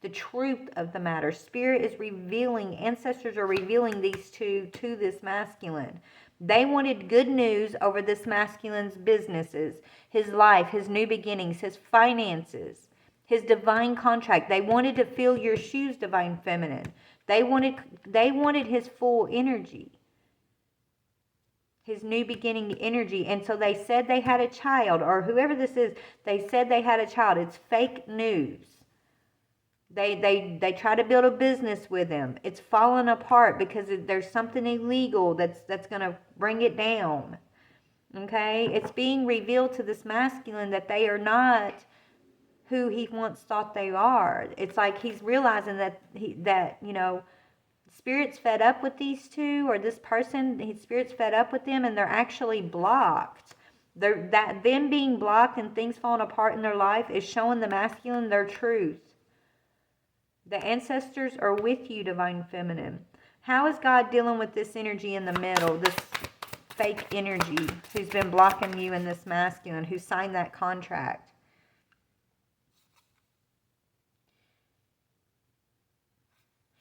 the truth of the matter. Spirit is revealing, ancestors are revealing these two to this masculine. They wanted good news over this masculine's businesses, his life, his new beginnings, his finances, his divine contract. They wanted to fill your shoes, Divine Feminine. They wanted his full energy, his new beginning energy. And so they said they had a child, or whoever this is, they said they had a child. It's fake news. They try to build a business with him. It's falling apart because there's something illegal that's going to bring it down. Okay? It's being revealed to this masculine that they are not who he once thought they are. It's like he's realizing that Spirit's fed up with these two, or this person, Spirit's fed up with them, and they're actually blocked. Them being blocked and things falling apart in their life is showing the masculine their truth. The ancestors are with you, Divine Feminine. How is God dealing with this energy in the middle, this fake energy who's been blocking you and this masculine who signed that contract?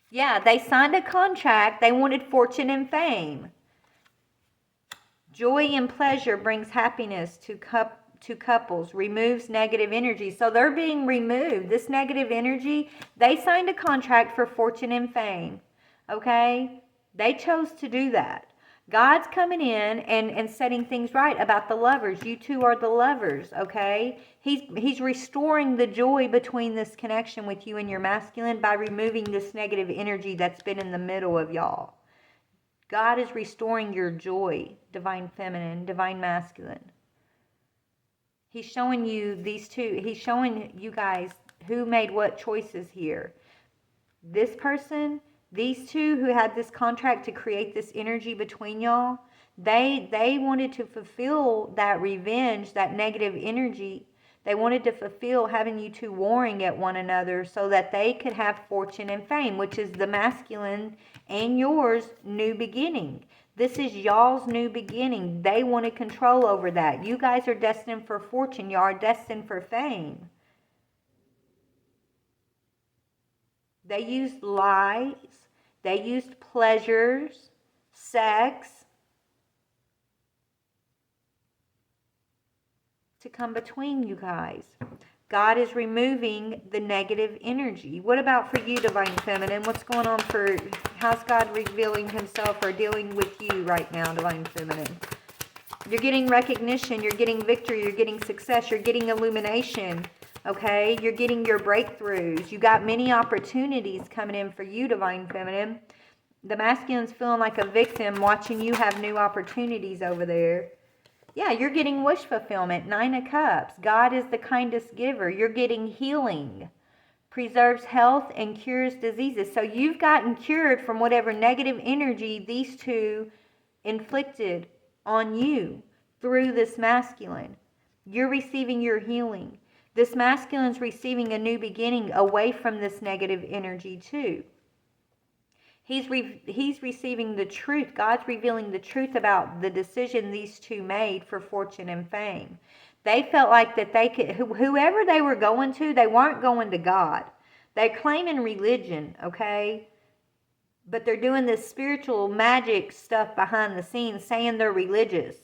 Yeah, they signed a contract. They wanted fortune and fame. Joy and pleasure brings happiness to couples, removes negative energy. So they're being removed. This negative energy, they signed a contract for fortune and fame. Okay? They chose to do that. God's coming in and setting things right about the lovers. You two are the lovers, okay? He's restoring the joy between this connection with you and your masculine by removing this negative energy that's been in the middle of y'all. God is restoring your joy, Divine Feminine, Divine Masculine. He's showing you these two. He's showing you guys who made what choices here. This person, these two who had this contract to create this energy between y'all, they wanted to fulfill that revenge, that negative energy. They wanted to fulfill having you two warring at one another so that they could have fortune and fame, which is the masculine and yours new beginning. This is y'all's new beginning. They wanted control over that. You guys are destined for fortune. Y'all are destined for fame. They used lies. They used pleasures, sex, to come between you guys. God is removing the negative energy. What about for you, Divine Feminine? What's going on how's God revealing himself or dealing with you right now, Divine Feminine? You're getting recognition, you're getting victory, you're getting success, you're getting illumination, okay? You're getting your breakthroughs. You got many opportunities coming in for you, Divine Feminine. The masculine's feeling like a victim watching you have new opportunities over there. Yeah, you're getting wish fulfillment. 9 of Cups. God is the kindest giver. You're getting healing. Preserves health and cures diseases. So you've gotten cured from whatever negative energy these two inflicted on you through this masculine. You're receiving your healing. This masculine's receiving a new beginning away from this negative energy too. He's receiving the truth. God's revealing the truth about the decision these two made for fortune and fame. They felt like that they could, whoever they were going to, they weren't going to God. They're claiming religion, okay? But they're doing this spiritual magic stuff behind the scenes, saying they're religious.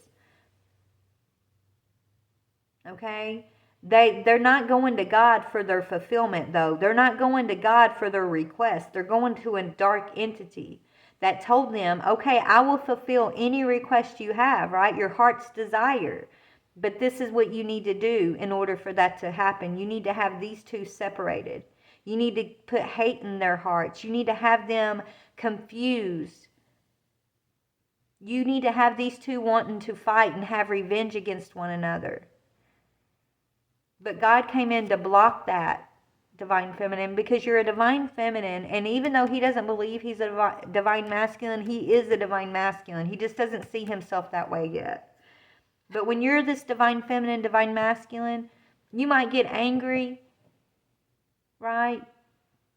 Okay? They're not going to God for their fulfillment, though. They're not going to God for their request. They're going to a dark entity that told them, okay, I will fulfill any request you have, right? Your heart's desire. But this is what you need to do in order for that to happen. You need to have these two separated. You need to put hate in their hearts. You need to have them confused. You need to have these two wanting to fight and have revenge against one another. But God came in to block that, divine feminine, because you're a divine feminine, and even though he doesn't believe he's a divine masculine, he is a divine masculine. He just doesn't see himself that way yet. But when you're this divine feminine, divine masculine, you might get angry, right?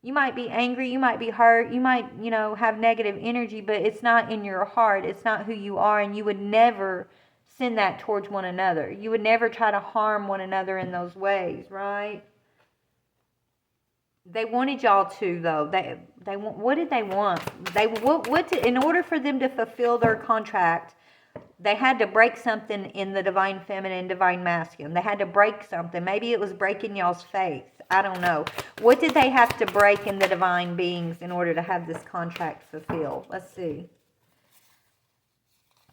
You might be angry, you might be hurt, you might, have negative energy, but it's not in your heart. It's not who you are, and you would never send that towards one another. You would never try to harm one another in those ways, right? They wanted y'all to, though. What did they want? In order for them to fulfill their contract, they had to break something in the divine feminine, divine masculine. They had to break something. Maybe it was breaking y'all's faith. I don't know. What did they have to break in the divine beings in order to have this contract fulfilled? Let's see.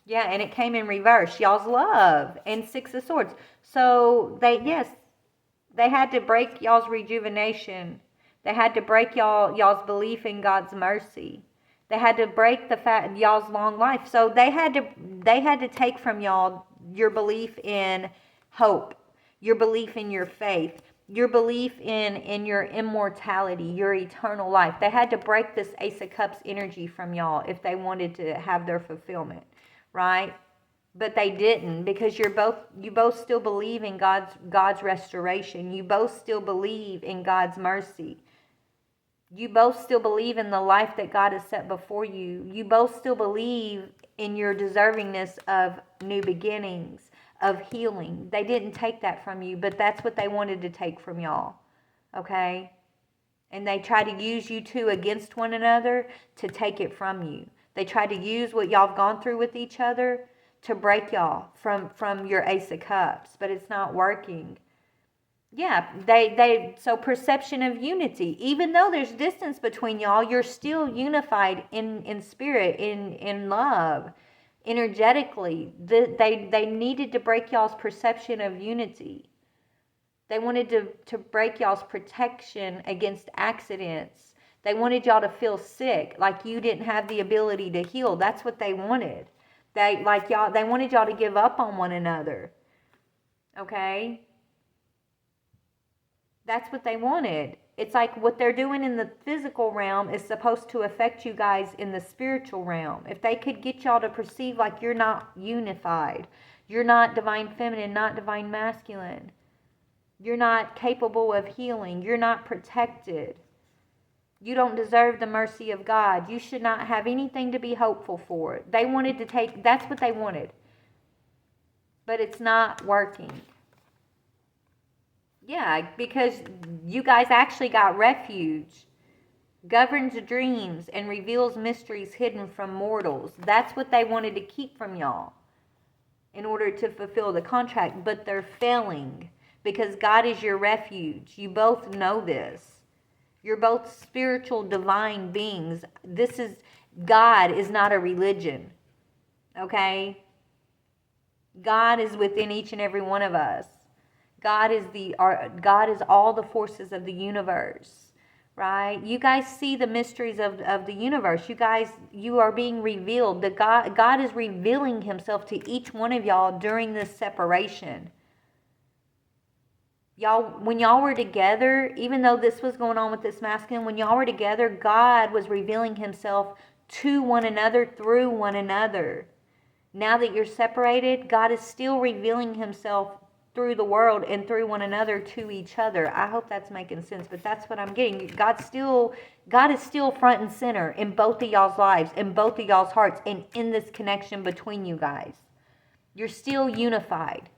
Yeah, and it came in reverse. Y'all's love and Six of Swords. So they had to break y'all's rejuvenation. They had to break y'all's belief in God's mercy. They had to break the fact y'all's long life. So they had to take from y'all your belief in hope, your belief in your faith, your belief in your immortality, your eternal life. They had to break this Ace of Cups energy from y'all if they wanted to have their fulfillment, right? But they didn't, because you both still believe in God's restoration. You both still believe in God's mercy. You both still believe in the life that God has set before you. You both still believe in your deservingness of new beginnings, of healing. They didn't take that from you, but that's what they wanted to take from y'all. Okay? And they tried to use you two against one another to take it from you. They tried to use what y'all have gone through with each other to break y'all from your Ace of Cups, but it's not working. Yeah, so perception of unity. Even though there's distance between y'all, you're still unified in spirit, in love, energetically. They needed to break y'all's perception of unity. They wanted to break y'all's protection against accidents. They wanted y'all to feel sick, like you didn't have the ability to heal. That's what they wanted. They wanted y'all to give up on one another. Okay? That's what they wanted. It's like what they're doing in the physical realm is supposed to affect you guys in the spiritual realm. If they could get y'all to perceive like you're not unified, you're not divine feminine, not divine masculine, you're not capable of healing, you're not protected, you don't deserve the mercy of God, you should not have anything to be hopeful for. They wanted to take, that's what they wanted. But it's not working. Yeah, because you guys actually got refuge. Governs dreams and reveals mysteries hidden from mortals. That's what they wanted to keep from y'all in order to fulfill the contract. But they're failing because God is your refuge. You both know this. You're both spiritual divine beings. God is not a religion. Okay? God is within each and every one of us. God is all the forces of the universe, right? You guys see the mysteries of the universe. You are being revealed. God is revealing himself to each one of y'all during this separation. When y'all were together, even though this was going on with this masculine, when y'all were together, God was revealing himself to one another through one another. Now that you're separated, God is still revealing himself through the world and through one another to each other. I hope that's making sense, but that's what I'm getting. God is still front and center in both of y'all's lives, in both of y'all's hearts, and in this connection between you guys. You're still unified.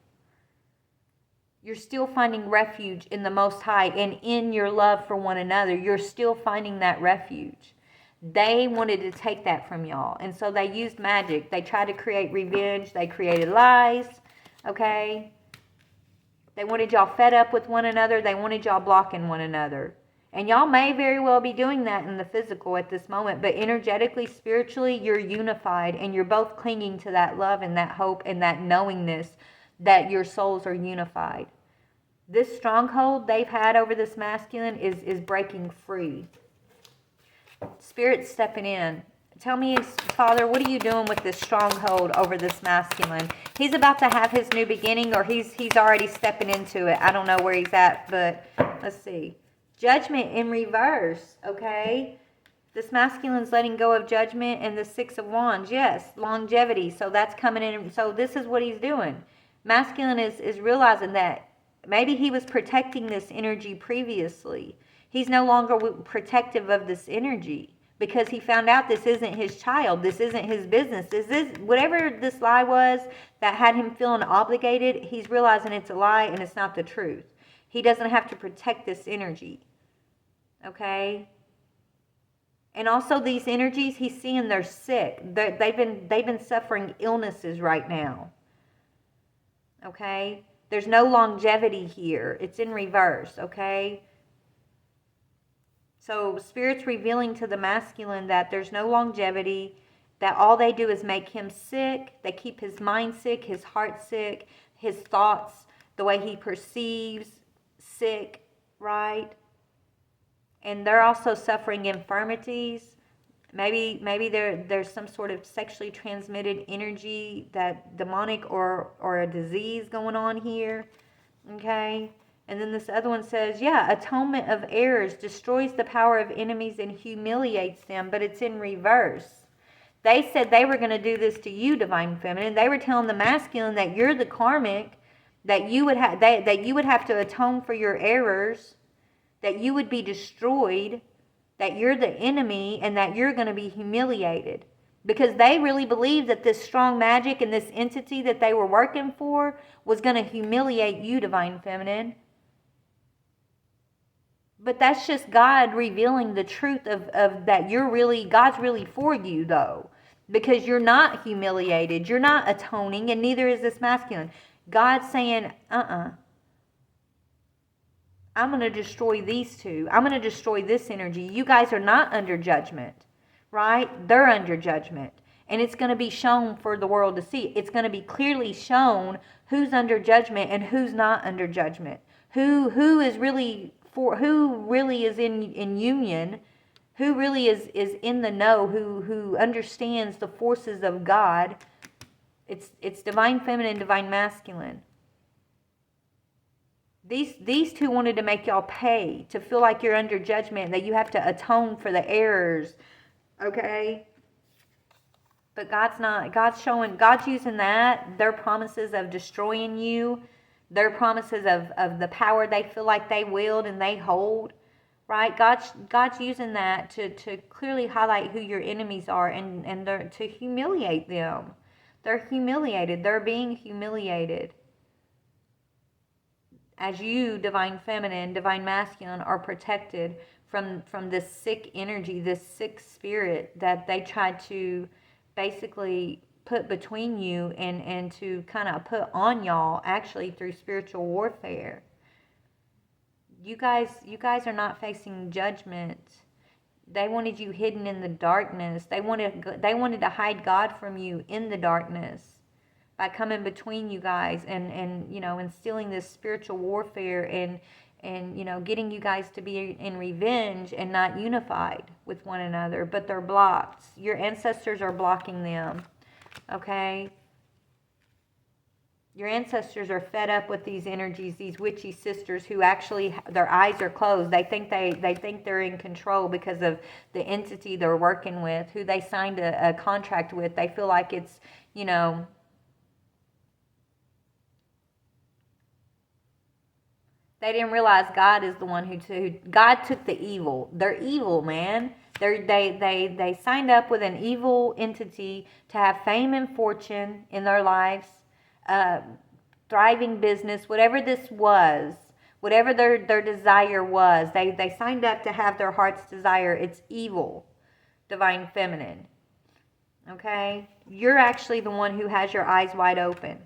You're still finding refuge in the Most High and in your love for one another. You're still finding that refuge. They wanted to take that from y'all. And so they used magic. They tried to create revenge. They created lies. Okay? They wanted y'all fed up with one another. They wanted y'all blocking one another. And y'all may very well be doing that in the physical at this moment. But energetically, spiritually, you're unified. And you're both clinging to that love and that hope and that knowingness that your souls are unified. This stronghold they've had over this masculine is breaking free. Spirit's stepping in. Tell me, Father, what are you doing with this stronghold over this masculine? He's about to have his new beginning, or he's already stepping into it. I don't know where he's at, but let's see. Judgment in reverse, okay? This masculine's letting go of judgment, and the Six of Wands, yes, longevity. So that's coming in. So this is what he's doing. Masculine is realizing that maybe he was protecting this energy previously. He's no longer protective of this energy because he found out this isn't his child. This isn't his business. This is whatever this lie was that had him feeling obligated. He's realizing it's a lie and it's not the truth. He doesn't have to protect this energy. Okay? And also these energies, he's seeing they're sick. They've been suffering illnesses right now. Okay? There's no longevity here. It's in reverse, okay? So Spirit's revealing to the masculine that there's no longevity, that all they do is make him sick. They keep his mind sick, his heart sick, his thoughts, the way he perceives sick, right? And they're also suffering infirmities. Maybe there's some sort of sexually transmitted energy, that demonic or a disease going on here, okay? And then this other one says, yeah, atonement of errors destroys the power of enemies and humiliates them, but it's in reverse. They said they were going to do this to you, Divine Feminine. They were telling the masculine that you're the karmic, that you would have to atone for your errors, that you would be destroyed, that you're the enemy, and that you're going to be humiliated. Because they really believed that this strong magic and this entity that they were working for was going to humiliate you, Divine Feminine. But that's just God revealing the truth of that God's really for you, though. Because you're not humiliated, you're not atoning, and neither is this masculine. God's saying, I'm going to destroy these two. I'm going to destroy this energy. You guys are not under judgment, right? They're under judgment. And it's going to be shown for the world to see. It's going to be clearly shown who's under judgment and who's not under judgment. Who is really is in union, who really is in the know, who understands the forces of God. It's Divine Feminine, Divine Masculine. These two wanted to make y'all pay, to feel like you're under judgment, that you have to atone for the errors, okay? But God's not. God's using that, their promises of destroying you, their promises of the power they feel like they wield and they hold, right? God's using that to clearly highlight who your enemies are and to humiliate them. They're humiliated. They're being humiliated. As you, Divine Feminine, Divine Masculine, are protected from this sick energy, this sick spirit that they tried to basically put between you and to kind of put on y'all, actually, through spiritual warfare. You guys are not facing judgment. They wanted you hidden in the darkness. They wanted to hide God from you in the darkness by coming between you guys and instilling this spiritual warfare and getting you guys to be in revenge and not unified with one another, but they're blocked. Your ancestors are blocking them. Okay? Your ancestors are fed up with these energies, these witchy sisters who actually, their eyes are closed. They think they're in control because of the entity they're working with, who they signed a contract with. They feel like it's, they didn't realize God is the one who God took the evil. They're evil, man. They signed up with an evil entity to have fame and fortune in their lives, thriving business, whatever this was, whatever their desire was, they signed up to have their heart's desire. It's evil, divine feminine. Okay? You're actually the one who has your eyes wide open.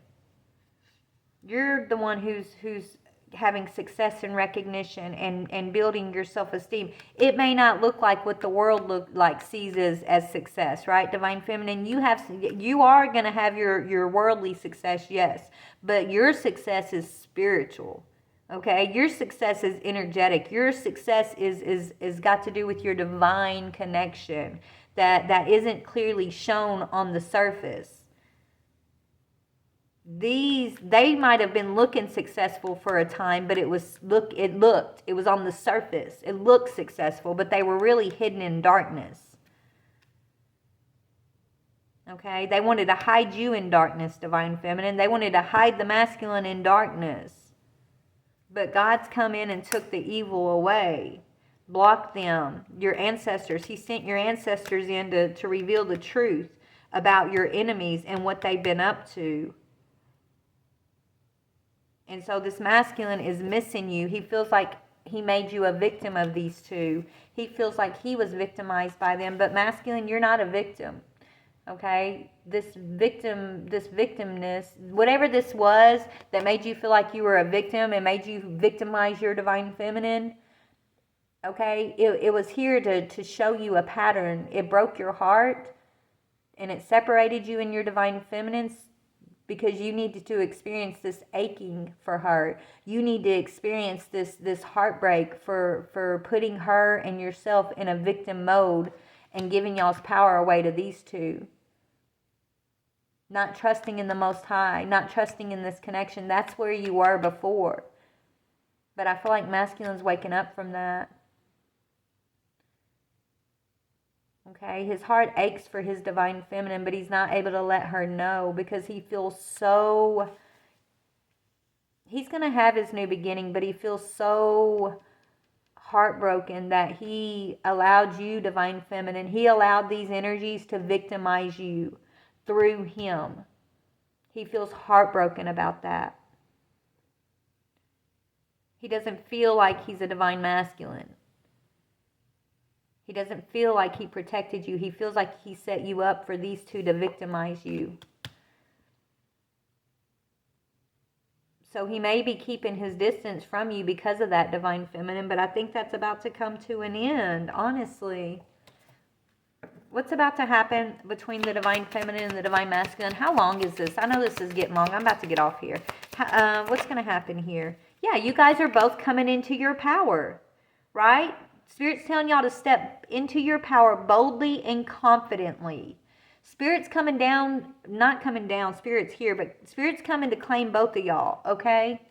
You're the one who's having success and recognition and building your self-esteem. It may not look like what the world sees as success, right? Divine feminine, you are going to have your worldly success, yes, but your success is spiritual. Okay, your success is energetic. Your success is got to do with your divine connection that isn't clearly shown on the surface. They might have been looking successful for a time, but it was on the surface. It looked successful, but they were really hidden in darkness. Okay, they wanted to hide you in darkness, divine feminine. They wanted to hide the masculine in darkness. But God's come in and took the evil away, blocked them. Your ancestors, He sent your ancestors in to reveal the truth about your enemies and what they've been up to. And so this masculine is missing you. He feels like he made you a victim of these two. He feels like he was victimized by them. But masculine, you're not a victim. Okay? This victimness, whatever this was that made you feel like you were a victim and made you victimize your divine feminine, okay? It was here to show you a pattern. It broke your heart and it separated you and your divine feminine, because you needed to experience this aching for her. You need to experience this heartbreak for putting her and yourself in a victim mode and giving y'all's power away to these two. Not trusting in the Most High, not trusting in this connection. That's where you were before. But I feel like masculine's waking up from that. Okay, his heart aches for his divine feminine, but he's not able to let her know because he feels so... He's going to have his new beginning, but he feels so heartbroken that he allowed you, divine feminine, he allowed these energies to victimize you through him. He feels heartbroken about that. He doesn't feel like he's a divine masculine. He doesn't feel like he protected you. He feels like he set you up for these two to victimize you. So he may be keeping his distance from you because of that, divine feminine, but I think that's about to come to an end, honestly. What's about to happen between the divine feminine and the divine masculine? How long is this? I know this is getting long. I'm about to get off here. What's going to happen here? Yeah, you guys are both coming into your power, right? Spirit's telling y'all to step into your power boldly and confidently. Spirit's coming down, not coming down, Spirit's here, but Spirit's coming to claim both of y'all, okay?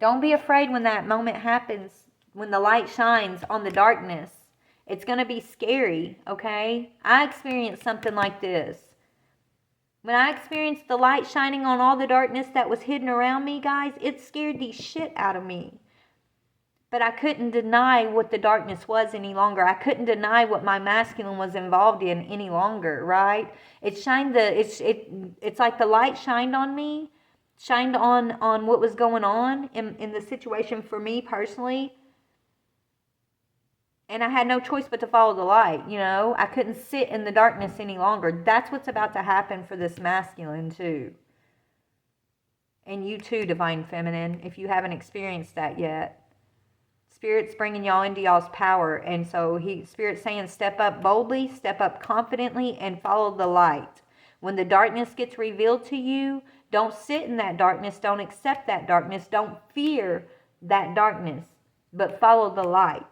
Don't be afraid when that moment happens, when the light shines on the darkness. It's going to be scary, okay? I experienced something like this. When I experienced the light shining on all the darkness that was hidden around me, guys, it scared the shit out of me. But I couldn't deny what the darkness was any longer. I couldn't deny what my masculine was involved in any longer, right? It's like the light shined on me, shined on what was going on in the situation for me personally. And I had no choice but to follow the light, you know. I couldn't sit in the darkness any longer. That's what's about to happen for this masculine too. And you too, divine feminine, if you haven't experienced that yet. Spirit's bringing y'all into y'all's power. And so Spirit's saying step up boldly, step up confidently, and follow the light. When the darkness gets revealed to you, don't sit in that darkness. Don't accept that darkness. Don't fear that darkness, but follow the light.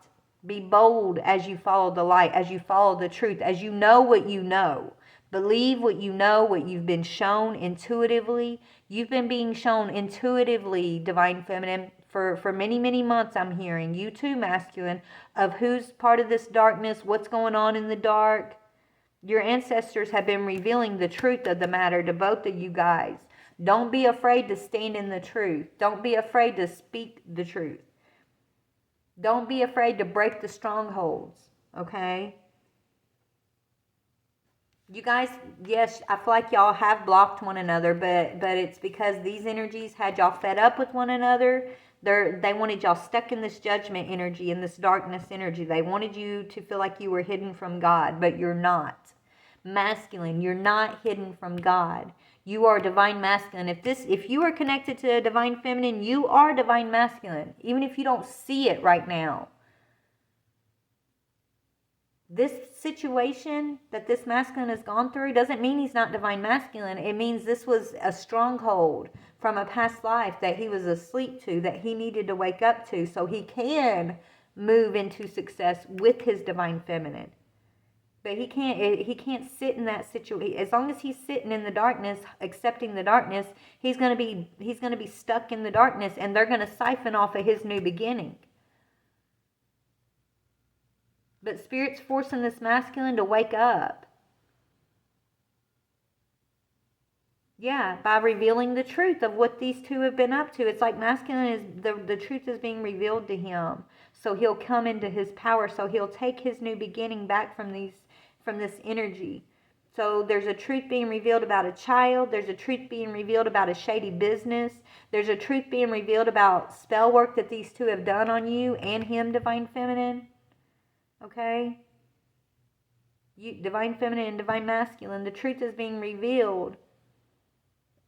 Be bold as you follow the light, as you follow the truth, as you know what you know. Believe what you know, what you've been shown intuitively. You've been being shown intuitively, divine feminine, for many, many months. I'm hearing you too, masculine, of who's part of this darkness, what's going on in the dark. Your ancestors have been revealing the truth of the matter to both of you guys. Don't be afraid to stand in the truth. Don't be afraid to speak the truth. Don't be afraid to break the strongholds, okay? You guys, yes, I feel like y'all have blocked one another, but it's because these energies had y'all fed up with one another. They wanted y'all stuck in this judgment energy, in this darkness energy. They wanted you to feel like you were hidden from God, but you're not. Masculine, you're not hidden from God. You are divine masculine. If you are connected to a divine feminine, you are divine masculine, even if you don't see it right now. This situation that this masculine has gone through doesn't mean he's not divine masculine. It means this was a stronghold from a past life that he was asleep to, that he needed to wake up to, so he can move into success with his divine feminine. But he can't sit in that situation. As long as he's sitting in the darkness, accepting the darkness, he's going to be stuck in the darkness, and they're going to siphon off of his new beginning. But Spirit's forcing this masculine to wake up. Yeah, by revealing the truth of what these two have been up to. It's like masculine is, the truth is being revealed to him. So he'll come into his power. So he'll take his new beginning back from this energy. So there's a truth being revealed about a child. There's a truth being revealed about a shady business. There's a truth being revealed about spell work that these two have done on you and him, divine feminine. Okay? You, divine feminine and divine masculine, the truth is being revealed.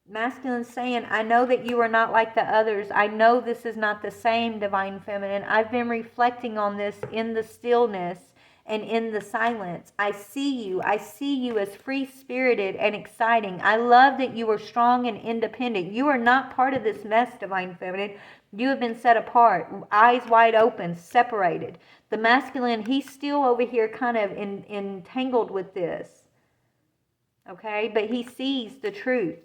Masculine saying, I know that you are not like the others. I know this is not the same, divine feminine. I've been reflecting on this in the stillness and in the silence. I see you. I see you as free-spirited and exciting. I love that you are strong and independent. You are not part of this mess, divine feminine. You have been set apart, eyes wide open, separated. The masculine, he's still over here kind of entangled with this. Okay? But he sees the truth.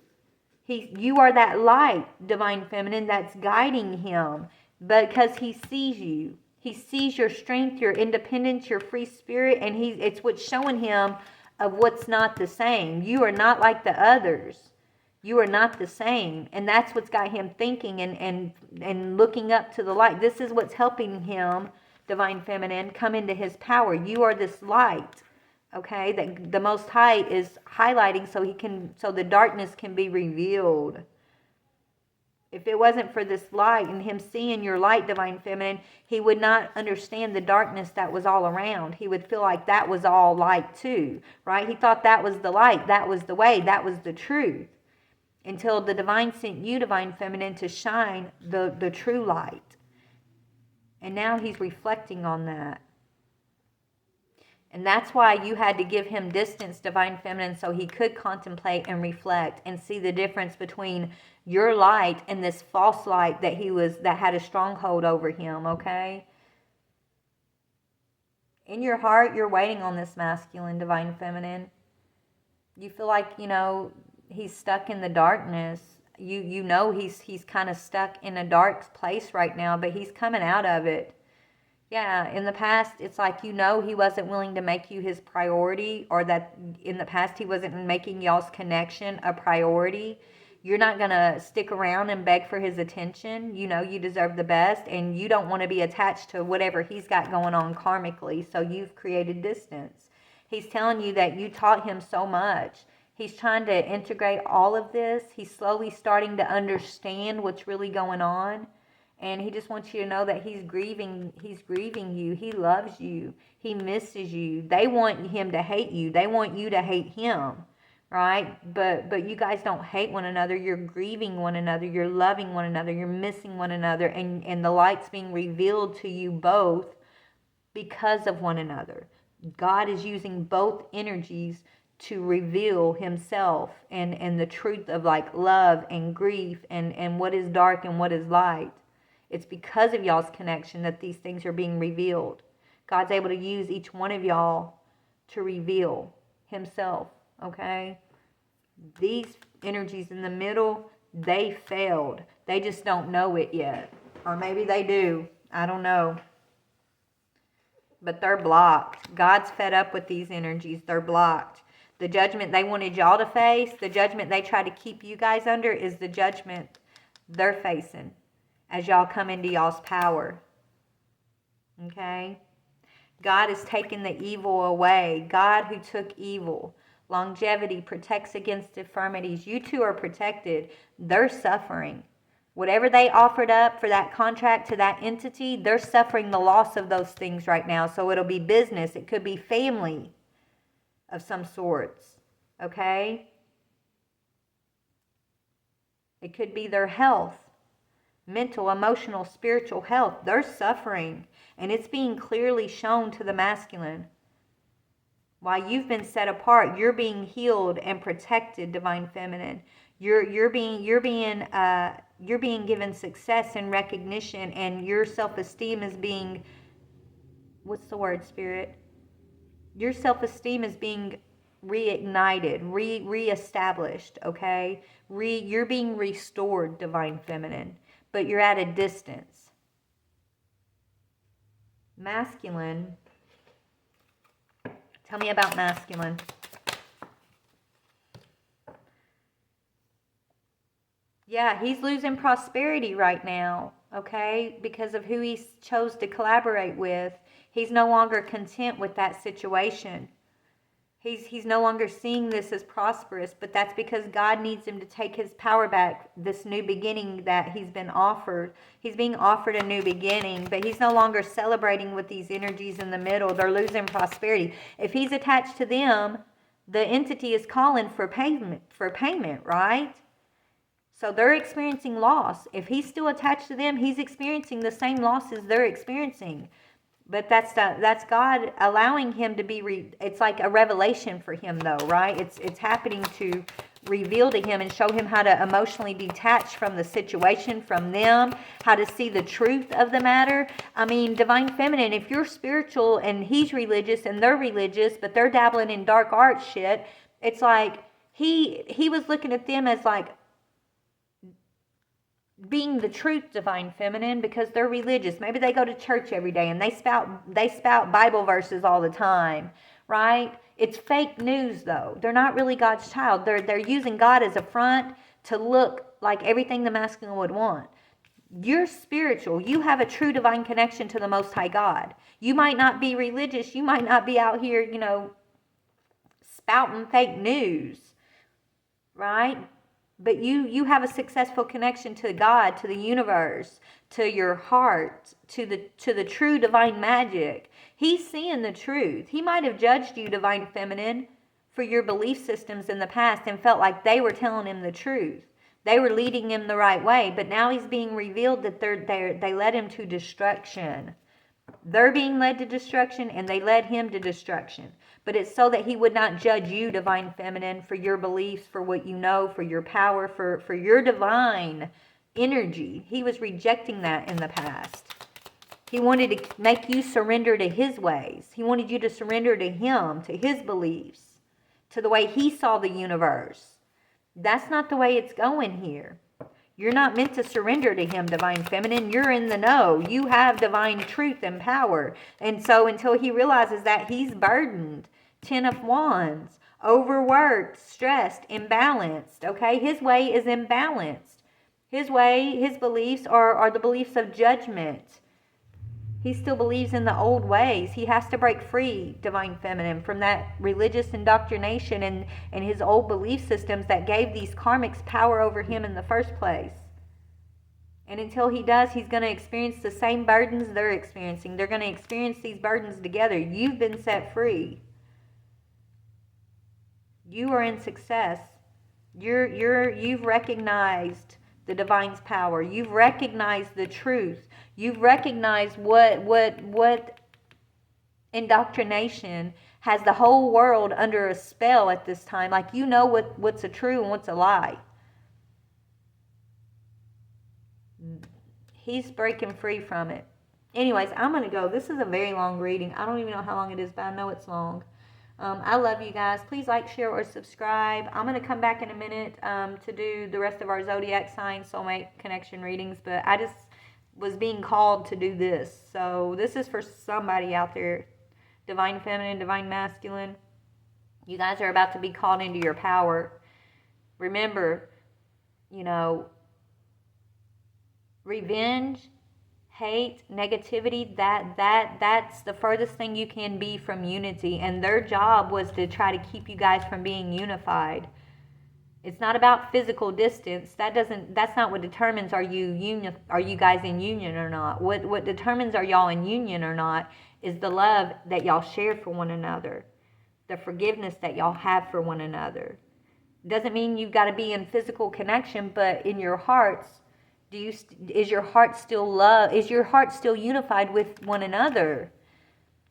You are that light, divine feminine, that's guiding him, because he sees you. He sees your strength, your independence, your free spirit, and it's what's showing him of what's not the same. You are not like the others. You are not the same. And that's what's got him thinking and looking up to the light. This is what's helping him, divine feminine, come into his power. You are this light. Okay, that the Most High is highlighting so the darkness can be revealed. If it wasn't for this light and him seeing your light, divine feminine, he would not understand the darkness that was all around. He would feel like that was all light too, right? He thought that was the light, that was the way, that was the truth. Until the divine sent you, divine feminine, to shine the true light. And now he's reflecting on that. And that's why you had to give him distance, divine feminine, so he could contemplate and reflect and see the difference between your light and this false light that had a stronghold over him, okay? In your heart, you're waiting on this masculine, divine feminine. You feel like, he's stuck in the darkness. You know he's kind of stuck in a dark place right now, but he's coming out of it. Yeah, in the past, it's like he wasn't willing to make you his priority, or that in the past he wasn't making y'all's connection a priority. You're not going to stick around and beg for his attention. You deserve the best, and you don't want to be attached to whatever he's got going on karmically, so you've created distance. He's telling you that you taught him so much. He's trying to integrate all of this. He's slowly starting to understand what's really going on. And he just wants you to know that he's grieving you. He loves you. He misses you. They want him to hate you. They want you to hate him, right? But you guys don't hate one another. You're grieving one another. You're loving one another. You're missing one another. And the light's being revealed to you both because of one another. God is using both energies to reveal himself and the truth of like love and grief and what is dark and what is light. It's because of y'all's connection that these things are being revealed. God's able to use each one of y'all to reveal himself, okay? These energies in the middle, they failed. They just don't know it yet. Or maybe they do. I don't know. But they're blocked. God's fed up with these energies. They're blocked. The judgment they wanted y'all to face, the judgment they try to keep you guys under, is the judgment they're facing as y'all come into y'all's power. Okay? God is taking the evil away. God who took evil. Longevity protects against infirmities. You two are protected. They're suffering. Whatever they offered up for that contract to that entity, they're suffering the loss of those things right now. So it'll be business. It could be family of some sorts. Okay? It could be their health. Mental, emotional, spiritual health. They're suffering. And it's being clearly shown to the masculine. While you've been set apart, you're being healed and protected, divine feminine. You're being given success and recognition, and your self-esteem is being, what's the word, Spirit? Your self-esteem is being reignited, reestablished, okay? You're being restored, divine feminine, but you're at a distance. Masculine. Tell me about masculine. Yeah, he's losing prosperity right now, okay? Because of who he chose to collaborate with. He's no longer content with that situation. He's no longer seeing this as prosperous, but that's because God needs him to take his power back, this new beginning that he's been offered. He's being offered a new beginning, but he's no longer celebrating with these energies in the middle. They're losing prosperity. If he's attached to them, the entity is calling for payment, right? So they're experiencing loss. If he's still attached to them, he's experiencing the same losses they're experiencing. But that's God allowing him to be, it's like a revelation for him though, right? It's happening to reveal to him and show him how to emotionally detach from the situation, from them, how to see the truth of the matter. I mean, divine feminine, if you're spiritual and he's religious and they're religious, but they're dabbling in dark art shit, it's like he was looking at them as like, being the truth, divine feminine, because they're religious. Maybe they go to church every day and they spout Bible verses all the time, right? It's fake news though. They're not really God's child. They're using God as a front to look like everything the masculine would want. You're spiritual. You have a true divine connection to the Most High God. You might not be religious. You might not be out here, spouting fake news, right? But you have a successful connection to God, to the universe, to your heart, to the true divine magic. He's seeing the truth. He might have judged you, divine feminine, for your belief systems in the past and felt like they were telling him the truth. They were leading him the right way. But now he's being revealed that they led him to destruction. They're being led to destruction and they led him to destruction. But it's so that he would not judge you, divine feminine, for your beliefs, for what you know, for your power, for your divine energy. He was rejecting that in the past. He wanted to make you surrender to his ways. He wanted you to surrender to him, to his beliefs, to the way he saw the universe. That's not the way it's going here. You're not meant to surrender to him, divine feminine. You're in the know. You have divine truth and power. And so until he realizes that, he's burdened. 10 of Wands, overworked, stressed, imbalanced, okay? His way is imbalanced. His way, his beliefs are the beliefs of judgment. He still believes in the old ways. He has to break free, divine feminine, from that religious indoctrination and his old belief systems that gave these karmics power over him in the first place. And until he does, he's going to experience the same burdens they're experiencing. They're going to experience these burdens together. You've been set free. You are in success. You've recognized the divine's power. You've recognized the truth. You've recognized what indoctrination has the whole world under a spell at this time. Like, you know what's a true and what's a lie. He's breaking free from it. Anyways, I'm going to go. This is a very long reading. I don't even know how long it is, but I know it's long. I love you guys. Please like, share, or subscribe. I'm going to come back in a minute to do the rest of our zodiac sign soulmate connection readings, but I just was being called to do this. So this is for somebody out there, divine feminine, divine masculine. You guys are about to be called into your power. Remember, revenge hate, negativity, that's the furthest thing you can be from unity. And their job was to try to keep you guys from being unified. It's not about physical distance. That's not what determines are you guys in union or not. What determines are y'all in union or not is the love that y'all share for one another. The forgiveness that y'all have for one another. Doesn't mean you've got to be in physical connection, but in your hearts, is your heart still love? Is your heart still unified with one another,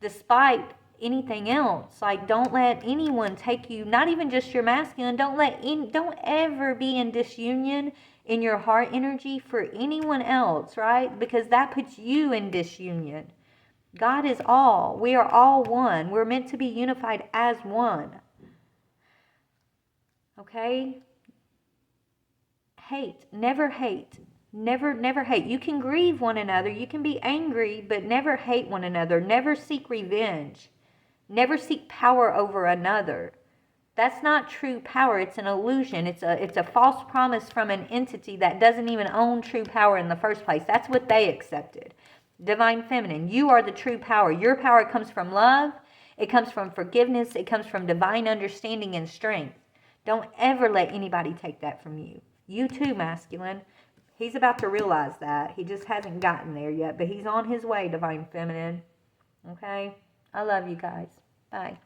despite anything else? Like, don't let anyone take you. Not even just your masculine. Don't ever be in disunion in your heart energy for anyone else, right? Because that puts you in disunion. God is all. We are all one. We're meant to be unified as one. Okay? Hate. Never hate. Never hate. You can grieve one another. You can be angry, but never hate one another. Never seek revenge. Never seek power over another. That's not true power. It's an illusion. It's a false promise from an entity that doesn't even own true power in the first place. That's what they accepted. Divine Feminine, you are the true power. Your power comes from love. It comes from forgiveness. It comes from divine understanding and strength. Don't ever let anybody take that from you. You too, masculine. He's about to realize that. He just hasn't gotten there yet, but he's on his way, Divine Feminine. Okay? I love you guys. Bye.